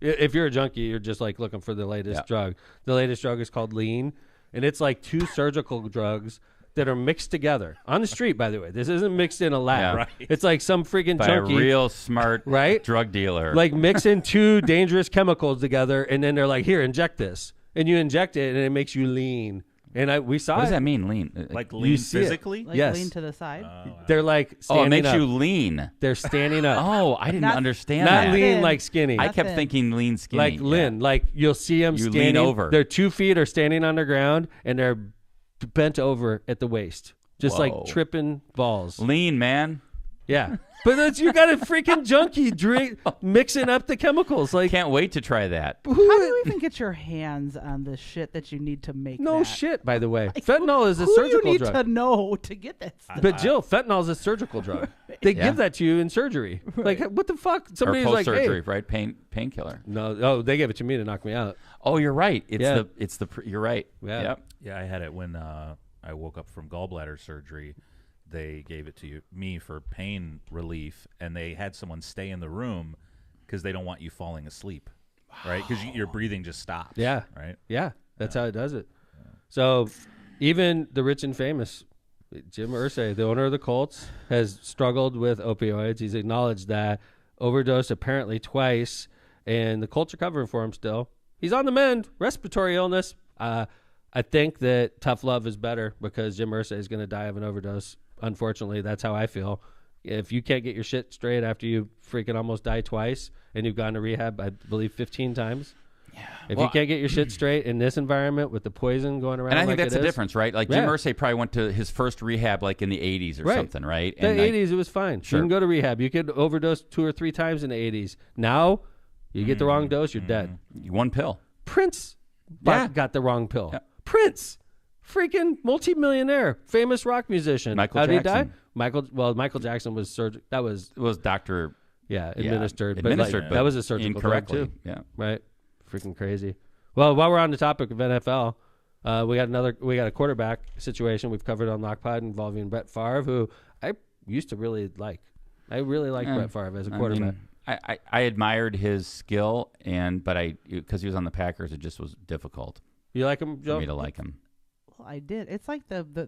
if you're a junkie, you're just like looking for the latest drug. The latest drug is called lean, and it's like 2 surgical drugs that are mixed together on the street, by the way. This isn't mixed in a lab. Yeah. Right. It's like some freaking By junkie. a real smart drug dealer. Like mixing 2 dangerous chemicals together, and then they're like, here, inject this. And you inject it, and it makes you lean. And we saw What it. does that mean, lean? Like lean physically? Like Yes. lean to the side. Wow. They're like standing it makes up. you lean. They're standing up. Oh, I didn't Not- understand Not that. lean Thin. like skinny. I kept thin. thinking lean skinny. Like Lynn, like you'll see them You lean standing over. Their 2 feet are standing on the ground, and they're bent over at the waist, just like Whoa. tripping balls. Lean, man. Yeah, but you got a freaking junkie mixing up the chemicals. Like, Can't wait to try that. How do you even get your hands on the shit that you need to make no that? shit. By the way, fentanyl is a Who surgical do you need drug. to know to get that stuff? But Jill, fentanyl is a surgical drug. They give that to you in surgery. Like, what the fuck? Or Somebody's like, post-surgery, hey. right? Painkiller. No, oh, they gave it to me to knock me out. Oh, you're right. Yeah. You're right. Yeah. Yep. Yeah, I had it when I woke up from gallbladder surgery. They gave it to me for pain relief, and they had someone stay in the room because they don't want you falling asleep, right? Because your breathing just stops. Yeah. Right? Yeah, that's how it does it. So even the rich and famous, Jim Irsay, the owner of the Colts, has struggled with opioids. He's acknowledged that, overdosed apparently twice, and the Colts are covering for him still. He's on the mend, respiratory illness. I think that tough love is better because Jim Irsay is going to die of an overdose. Unfortunately, that's how I feel. If you can't get your shit straight after you freaking almost die twice and you've gone to rehab, I believe 15 times. Yeah. If you can't get your shit straight in this environment with the poison going around, And I think like that's the difference, right? Like Jim Irsay probably went to his first rehab like in the 80s or something, right? The 80s, it was fine. Sure. You can go to rehab. You could overdose 2 or 3 times in the 80s. Now, you get the wrong dose, you're dead. One pill. Prince got the wrong pill. Yeah. Prince, freaking multimillionaire, famous rock musician. Michael How did he Jackson. die? Michael Jackson was surgical. That was It was Dr. administered. administered, but but that was a surgical drug incorrectly. too. Yeah. Right. Freaking crazy. Well, while we're on the topic of NFL, we got a quarterback situation we've covered on Lockpod involving Brett Favre, who I used to really like. I really liked Brett Favre as a quarterback. I admired his skill, because he was on the Packers, it just was difficult You like him, Joe? for me to like him. Well, I did. It's like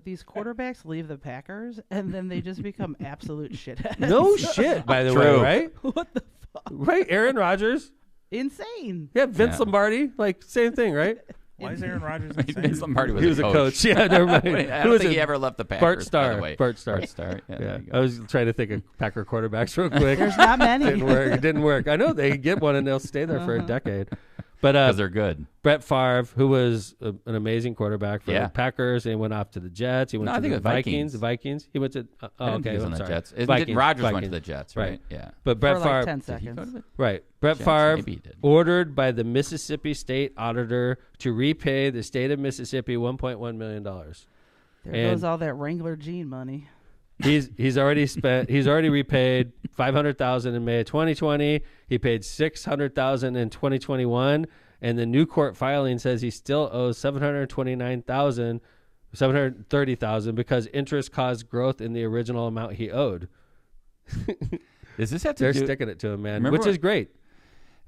these quarterbacks leave the Packers and then they just become absolute shitheads. No shit, by the way, True. right? What the fuck? Right, Aaron Rodgers. Insane. Yeah, Vince Yeah. Lombardi, like same thing, right? Why is Aaron Rodgers Vince insane? Lombardi was He was a coach. Yeah, never mind. I Who don't was think it? he ever left the Packers. Bart by Starr. the way. Bart Starr. Bart Starr. Yeah, there Yeah, you go. I was trying to think of Packer quarterbacks real quick. There's not many. Didn't work. It didn't work. I know they get one and they'll stay there for a decade. But Because they're good. Brett Favre, who was an amazing quarterback for Yeah. the Packers, and he went off to the Jets. He went No, I to think the it was Vikings. The Vikings. He went to. I Oh, didn't think okay. he was I'm on the sorry. Jets. Isn't Vikings. Rodgers went to Vikings. the Jets, Right. right? Yeah. But Brett For like Favre, 10 Did he go seconds. to the right? Brett Jets? Favre Maybe he did. ordered by the Mississippi State Auditor to repay the state of Mississippi $1.1 million. There And- goes all that Wrangler Gene money. He's already repaid $500,000 in May of 2020. He paid $600,000 in 2021, and the new court filing says he still owes $730,000 because interest caused growth in the original amount he owed. Does this have to They're do? sticking it to him, man, Remember which is great.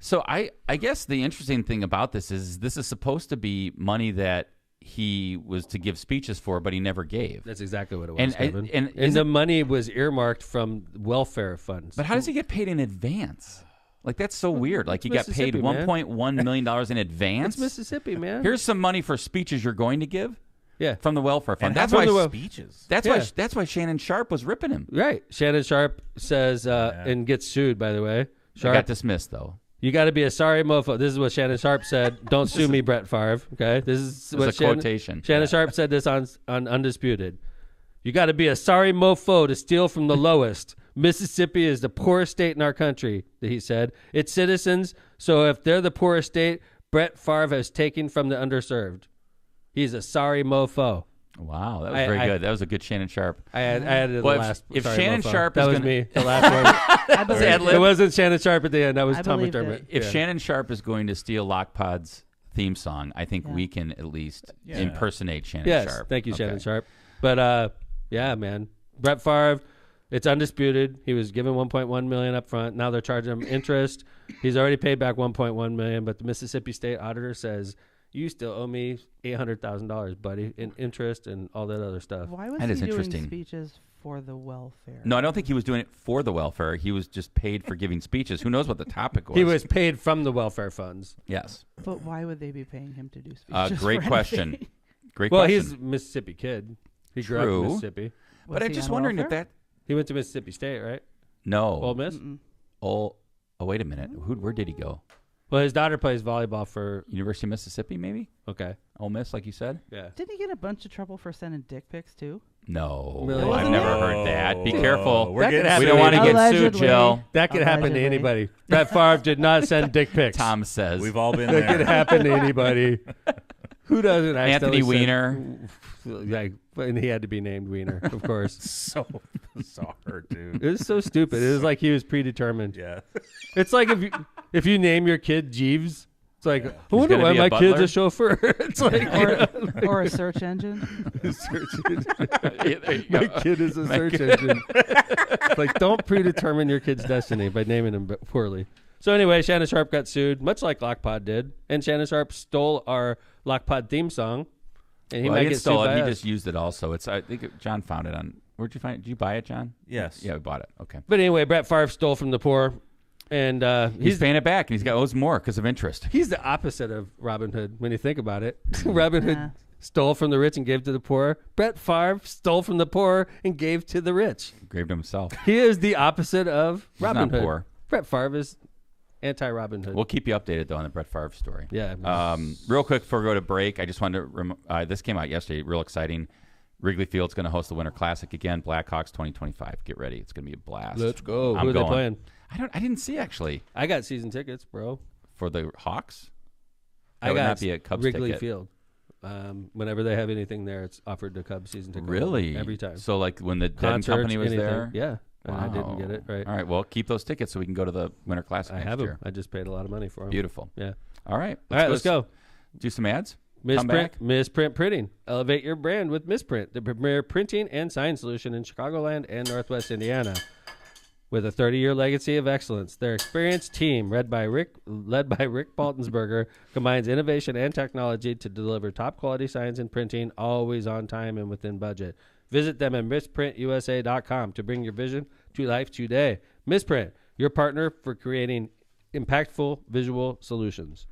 So I guess the interesting thing about this is supposed to be money that he was to give speeches for, but he never gave. That's exactly what it was, And- Kevin. and And is the it- money was earmarked from welfare funds. But how does he get paid in advance? Like, that's so weird. Like, he got paid Mississippi, man. $1.1 million in advance. It's Mississippi, man. Here's some money for speeches you're going to give yeah. from the welfare fund. And That's how why. about speeches. That's Yeah. why Shannon Sharp was ripping him. Right. Shannon Sharp says, and gets sued, by the way. He Sharp, got dismissed though. you got to be a sorry mofo. This is what Shannon Sharp said. Don't sue me, Brett Favre. Okay. This is what a quotation. Shannon Yeah. Sharp said this on Undisputed. You got to be a sorry mofo to steal from the lowest. Mississippi is the poorest state in our country, he said. Its citizens, so if they're the poorest state, Brett Favre has taken from the underserved. He's a sorry mofo. Wow, that was very good. That was a good Shannon Sharp. I added the Well, last. if sorry, Shannon mofo. Sharp that is was gonna- me, the last one. I believe ad lib. It wasn't Shannon Sharp at the end. That was I Tom believed McDermott. it. If Yeah. Shannon Sharp is going to steal Lockpod's theme song, I think we can at least impersonate Shannon Yes, Sharp. thank you, Shannon Okay. Sharp. But yeah, man, Brett Favre, it's undisputed. He was given $1.1 million up front. Now they're charging him interest. He's already paid back $1.1 million, but the Mississippi State Auditor says you still owe me $800,000, buddy, in interest and all that other stuff. Why was That he is doing interesting. speeches for the welfare? No, I don't think he was doing it for the welfare. He was just paid for giving speeches. Who knows what the topic was? He was paid from the welfare funds. Yes. But why would they be paying him to do speeches? Great for question. anything? Great Well, question. he's a Mississippi kid. He grew up True. in Mississippi. Was but I'm he just on wondering if welfare? that. He went to Mississippi State, right? No. Ole Miss? Oh, wait a minute. Where did he go? Well, his daughter plays volleyball for. University of Mississippi, maybe? Okay. Ole Miss, like you said? Yeah. Didn't he get a bunch of trouble for sending dick pics too? No. Really? I've Wasn't never it? heard that. Be Whoa. careful. We're That getting could happen. We don't want to get sued, Allegedly. Jill. That could happen to Allegedly. anybody. Brett Favre did not send dick pics. Tom says. We've all been That could there. happen to anybody. Who doesn't Anthony accidentally Weiner. Like, and he had to be named Weiner, of course. So bizarre, dude. It was so stupid. It was like he was predetermined. Yeah. It's like if you name your kid Jeeves, it's like, I wonder gonna why be a my kid's butler? a chauffeur. It's like Or a search engine? my kid is a search engine. It's like, don't predetermine your kid's destiny by naming him poorly. So anyway, Shannon Sharp got sued, much like Lockpod did, and Shannon Sharp stole our Lockpod theme song, and he Well, might he get didn't sued steal it. by He us. just used it also. I think John found it on. Where'd you find it? Did you buy it, John? Yes. Yeah, we bought it. Okay. But anyway, Brett Favre stole from the poor, and He's paying it back, and he's got owes more because of interest. he's the opposite of Robin Hood when you think about it. Robin Hood Yeah. stole from the rich and gave to the poor. Brett Favre stole from the poor and gave to the rich. Graved himself. He is the opposite of Robin not Hood. poor. Brett Favre is anti-Robin Hood. We'll keep you updated though on the Brett Favre story. Yeah. Real quick before we go to break, I just wanted to. This came out yesterday. Real exciting. Wrigley Field's going to host the Winter Classic again. Blackhawks 2025. Get ready. It's going to be a blast. Let's go. I'm Who are they going. playing? I didn't see actually I got season tickets, bro. for the Hawks. That I would got not be a Cubs Wrigley ticket. Field. Whenever they have anything there, it's offered to Cubs season ticket. Really? Every time. So like when the Dead Concerts, Company was anything. there. Yeah. And I didn't Wow. get it. Right. All right. Well, keep those tickets so we can go to the Winter Classic I next have year. them. I just paid a lot of money for them. Beautiful. Yeah. All right. All right, let's go. Do some ads. Come back. Misprint Printing. Elevate your brand with Misprint, the premier printing and sign solution in Chicagoland and Northwest Indiana. With a 30-year legacy of excellence, their experienced team, led by Rick Baltensberger, combines innovation and technology to deliver top-quality signs and printing, always on time and within budget. Visit them at misprintusa.com to bring your vision to life today. Misprint, your partner for creating impactful visual solutions.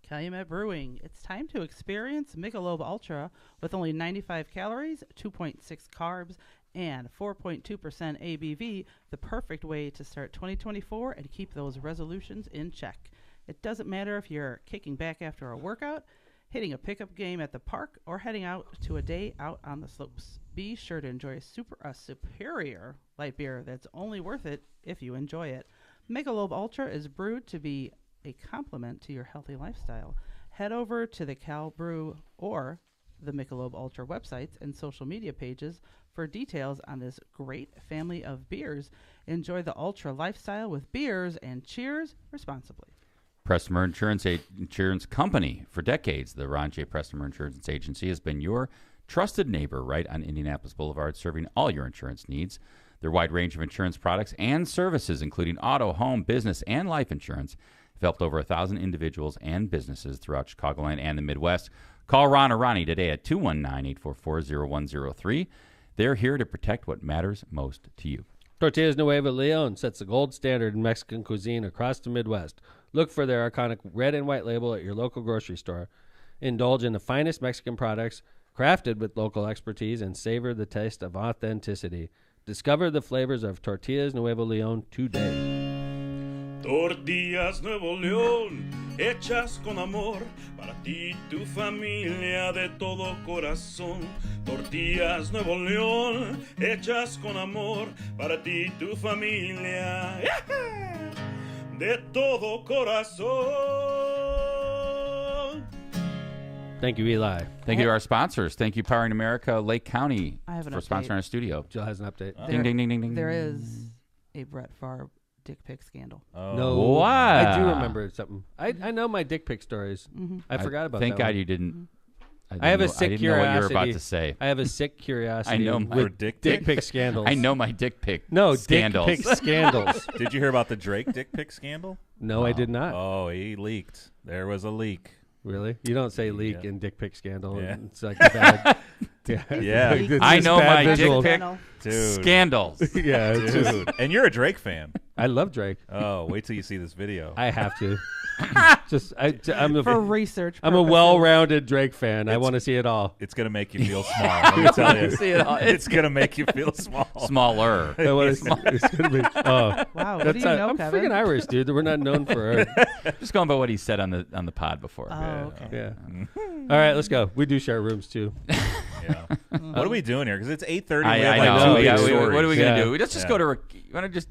Calumet Brewing. It's time to experience Michelob Ultra with only 95 calories, 2.6 carbs, and 4.2% ABV, the perfect way to start 2024 and keep those resolutions in check. It doesn't matter if you're kicking back after a workout, hitting a pickup game at the park, or heading out to a day out on the slopes. Be sure to enjoy a superior light beer that's only worth it if you enjoy it. Michelob Ultra is brewed to be a complement to your healthy lifestyle. Head over to the Cal Brew or the Michelob Ultra websites and social media pages for details on this great family of beers. Enjoy the Ultra lifestyle with beers and cheers responsibly. Prestmer Insurance Company. For decades, the Ron J. Prestmer Insurance Agency has been your trusted neighbor right on Indianapolis Boulevard, serving all your insurance needs. Their wide range of insurance products and services, including auto, home, business, and life insurance, have helped over 1,000 individuals and businesses throughout Chicagoland and the Midwest. Call Ron or Ronnie today at 219-844-0103. They're here to protect what matters most to you. Tortillas Nueva Leon sets the gold standard in Mexican cuisine across the Midwest. Look for their iconic red and white label at your local grocery store. Indulge in the finest Mexican products crafted with local expertise and savor the taste of authenticity. Discover the flavors of Tortillas Nuevo Leon today. Tortillas Nuevo León, hechas con amor, para ti y tu familia de todo corazón. Tortillas Nuevo León, hechas con amor, para ti y tu familia de todo corazón. Thank you, Eli. Thank you to our sponsors. Thank you, Powering America, Lake County, I have an for update. sponsoring our studio. Jill has an update. Ding, ding, ding, ding, ding. There is a Brett Favre dick pic scandal. Oh. No, Wow. I do remember something. I know my dick pic stories. I forgot about Thank that. God one. you didn't. I have a I sick didn't know what you were about curiosity. to say. I have a sick curiosity. I know my with dick dick pic? pic scandals. I know my dick pic No, scandals. dick pic scandals. Did you hear about the Drake dick pic scandal? No, I did not. Oh, he leaked. There was a leak. Really? You don't say leak Yeah. in dick pic scandal. Yeah. It's like a bad. Yeah. Like, it's I just know bad my dick visual. pic Dude. scandals. Yeah, it's just, Dude. And you're a Drake fan. I love Drake. Oh, wait till you see this video. I have to. I'm For research I'm a purposes. well-rounded Drake fan. I want to see it all. It's going to make you feel small. Let me tell you. See it all. It's going to make you feel small. Smaller. I want to see, it's gonna be. Oh, Wow, what do you know, I'm Kevin? freaking Irish, dude. We're not known for. Just going by what he said on the pod before. Oh, okay. Yeah. All right, let's go. We do share rooms too. Yeah. What are we doing here? Because it's 8:30. I We have know. like know. two We big got- stories. What are we gonna Yeah. do? Let's just Yeah. go to.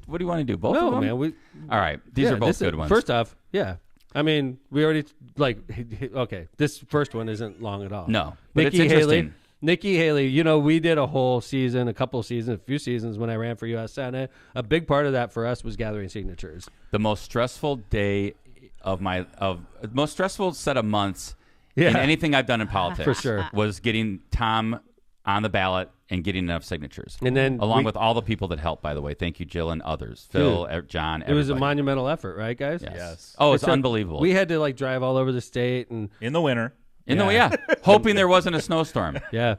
What do you want to do? Both of No, them? man. We. All right. These yeah, are both this good is- ones. First off, yeah. I mean, we already okay. This first one isn't long at all. No, but Nikki it's Haley. interesting. Nikki Haley, you know, we did a whole season, a couple seasons, a few seasons when I ran for U.S. Senate. A big part of that for us was gathering signatures. The most stressful day of most stressful set of months Yeah. in anything I've done in politics For sure. was getting Tom on the ballot and getting enough signatures. And then along with all the people that helped, by the way. Thank you, Jill and others. Phil, John, it was a everybody. monumental effort, right, guys? Yes. Oh, it's Except unbelievable. We had to like drive all over the state and In the winter. hoping there wasn't a snowstorm. yeah.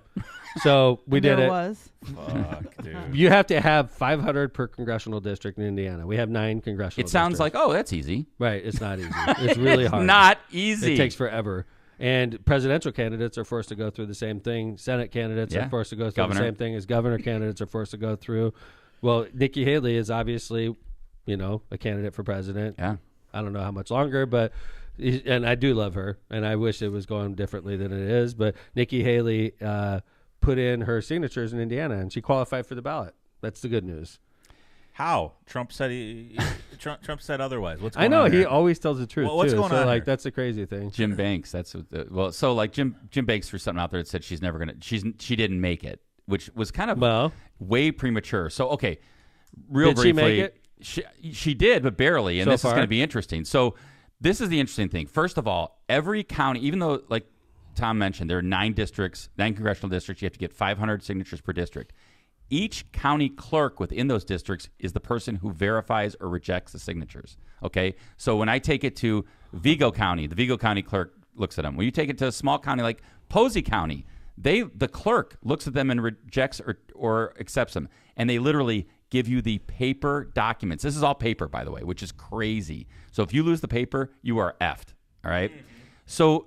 So we And did there it. was. Fuck, dude. You have to have 500 per congressional district in Indiana. We have 9 congressional. It sounds districts. like, oh, that's easy. right. It's not easy. It's really hard. Not easy. It takes forever. And presidential candidates are forced to go through the same thing. Senate candidates Yeah. are forced to go through Governor. the same thing as governor candidates are forced to go through. Well, Nikki Haley is obviously, you know, a candidate for president. Yeah. I don't know how much longer, but and I do love her, and I wish it was going differently than it is. But Nikki Haley put in her signatures in Indiana, and she qualified for the ballot. That's the good news. How? Trump said Trump said otherwise. What's I going know on he here? always tells the truth. Well, what's too. going so, on like here? that's the crazy thing. Jim Banks. That's what so like Jim Banks threw something out there that said she's never gonna. She didn't make it, which was kind of Well, way premature. So okay, real Did she briefly, make it? She did, but barely. And So this is far? going to be interesting. So this is the interesting thing. First of all, every county, even though like Tom mentioned, there are 9 districts, 9 congressional districts, you have to get 500 signatures per district. Each county clerk within those districts is the person who verifies or rejects the signatures. Okay, so when I take it to Vigo County, the Vigo County clerk looks at them. When you take it to a small county like Posey County, the clerk looks at them and rejects or accepts them, and they literally give you the paper documents. This is all paper, by the way, which is crazy. So if you lose the paper, you are effed. All right. So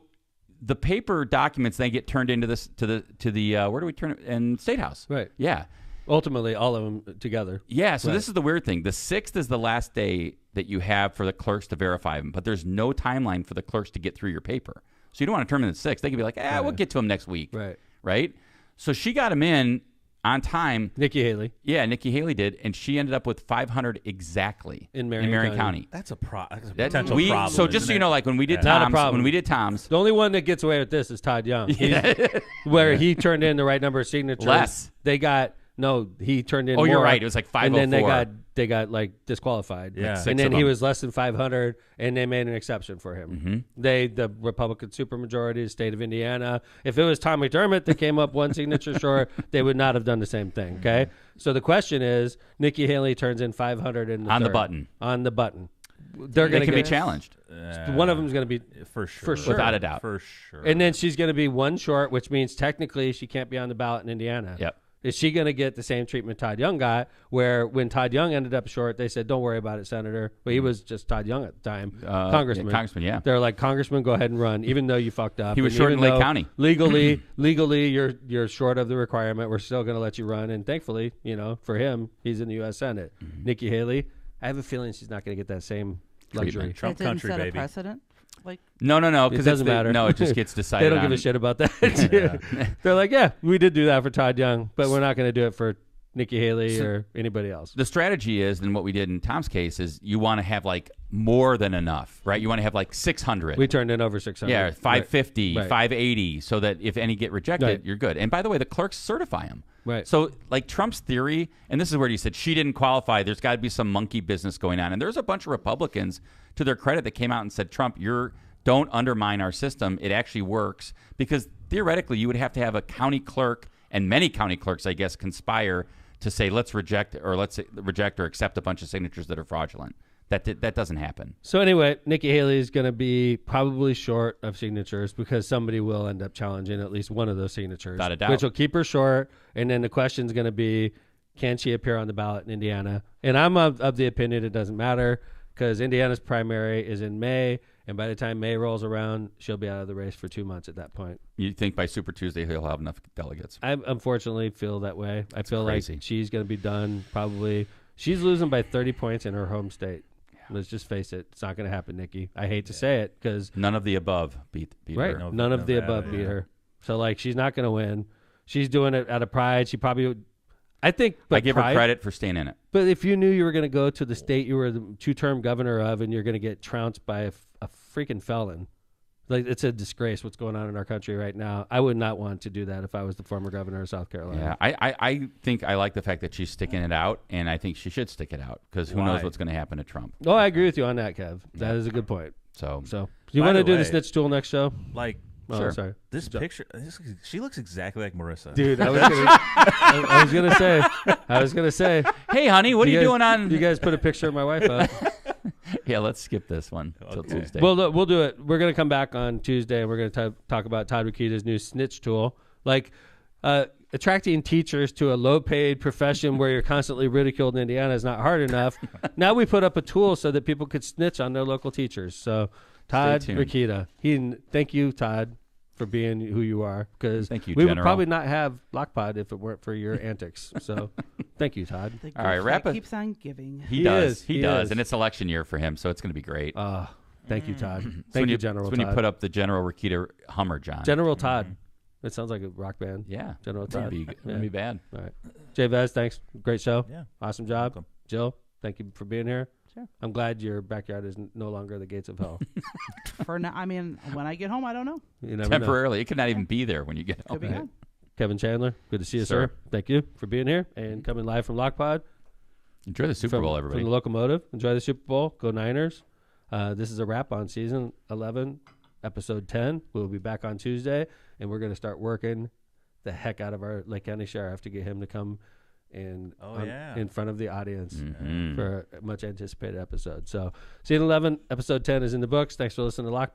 the paper documents then get turned into this to the where do we turn it in State House? Right. Yeah. Ultimately, all of them together. Yeah. So Right. this is the weird thing. The 6th is the last day that you have for the clerks to verify them, but there's no timeline for the clerks to get through your paper. So you don't want to turn them in the 6th. They could be like, we'll get to them next week. Right. Right. So she got them in on time. Nikki Haley. Yeah, Nikki Haley did, and she ended up with 500 exactly In Marion County. That's a potential So problem. just so isn't you know, it? like when we did Not a Tom's, problem. when we did Tom's, The only one that gets away with this is Todd Young. Where he turned in the right number of signatures. Less. They got he turned in Oh, more. you're right. It was like And then 504. they got like disqualified. Yeah. Six And then of he them. was less than 500, and they made an exception for him. The Republican supermajority, the state of Indiana. If it was Tom McDermott that came up one signature short, they would not have done the same thing. Okay. So the question is, Nikki Haley turns in 500 in On the third. button. On the button. They're they going to can be get challenged one of them is going to be For sure. For sure. without a doubt. For sure. And then she's going to be one short, which means technically she can't be on the ballot in Indiana. Yep. Is she going to get the same treatment Todd Young got, where when Todd Young ended up short, they said, don't worry about it, Senator. Well, he was just Todd Young at the time. Congressman. Congressman, yeah. They're like, Congressman, go ahead and run, even though you fucked up. He was And short in even Lake though County. Legally, you're short of the requirement. We're still going to let you run. And thankfully, for him, he's in the U.S. Senate. Nikki Haley, I have a feeling she's not going to get that same luxury. Treatment. Trump It didn't country, set a baby. precedent. Like, No, It because doesn't matter. No, it just gets decided. They don't give on- a shit about that. They're like, yeah, we did do that for Todd Young, but we're not going to do it for Nikki Haley or anybody else. The strategy is, and what we did in Tom's case is, you want to have like more than enough, right? You want to have like 600. We turned in over 600. Yeah, 550, Right. 580, so that if any get rejected, Right. you're good. And by the way, the clerks certify them. Right. So, like Trump's theory, and this is where he said she didn't qualify. There's got to be some monkey business going on. And there's a bunch of Republicans, to their credit, that came out and said, Trump, don't undermine our system. It actually works. Because theoretically, you would have to have a county clerk, and many county clerks, I guess, conspire to say, let's reject or accept a bunch of signatures that are fraudulent. That doesn't happen. So anyway, Nikki Haley is going to be probably short of signatures because somebody will end up challenging at least one of those signatures. Without a doubt. Which will keep her short. And then the question is going to be, can she appear on the ballot in Indiana? And I'm of the opinion it doesn't matter because Indiana's primary is in May. And by the time May rolls around, she'll be out of the race for 2 months at that point. You think by Super Tuesday he'll have enough delegates? I unfortunately feel that way. I feel crazy. like she's going to be done probably. She's losing by 30 points in her home state. Let's just face it. It's not going to happen, Nikki. I hate to say it because None of the above beat right, her. none of the above beat her. So like, she's not going to win. She's doing it out of pride. She probably would. I think. But I give pride, her credit for staying in it. But if you knew you were going to go to the state you were the 2-term governor of, and you're going to get trounced by a freaking felon, like it's a disgrace what's going on in our country right now. I would not want to do that if I was the former governor of South Carolina. Yeah, I think I like the fact that she's sticking it out, and I think she should stick it out because who knows what's going to happen to Trump. Oh, I agree with you on that, Kev. That is a good point. So So, do you By want to the do the way- snitch tool next show? Like, Oh, Sure. sorry. this picture, she looks exactly like Marissa. Dude, I was gonna say, hey, honey, what are you guys- doing on? You guys put a picture of my wife up. Yeah, let's skip this one till Tuesday. Well, look, we'll do it. We're gonna come back on Tuesday, and we're gonna talk about Todd Rokita's new snitch tool, like attracting teachers to a low-paid profession where you're constantly ridiculed in Indiana is not hard enough. Now we put up a tool so that people could snitch on their local teachers. So, Todd tuned. Rokita, thank you, Todd, for being who you are. Because Thank you, we would General. probably not have Lockpod if it weren't for your antics. So, thank you, Todd. the All right, gift wrap that it. keeps on giving. he does, he does, is. and it's election year for him, so it's going to be great. Thank you, Todd. So Thank when you, General so when Todd. you put up the General Rokita Hummer, John. General Todd. It sounds like a rock band. yeah, General that'd Todd. be, Yeah. wouldn't be bad. All right. Jay Vez, thanks. Great show. Yeah. Awesome job. Welcome. Jill, thank you for being here. Sure. I'm glad your backyard is no longer the gates of hell. For now, I mean, when I get home, I don't know. You never know. Temporarily, it could not even be there when you get home. Could be Right. gone. Kevin Chandler, good to see you, Sir. sir. Thank you for being here and coming live from Lockpod. Enjoy the Super from, Bowl, From everybody. the Locomotive. Enjoy the Super Bowl. Go Niners. This is a wrap on season 11, episode 10. We'll be back on Tuesday, and we're going to start working the heck out of our Lake County Sheriff to get him to come in yeah. in front of the audience Mhm. for a much anticipated episode. So, Scene 11, episode 10 is in the books. Thanks for listening to Lockpod.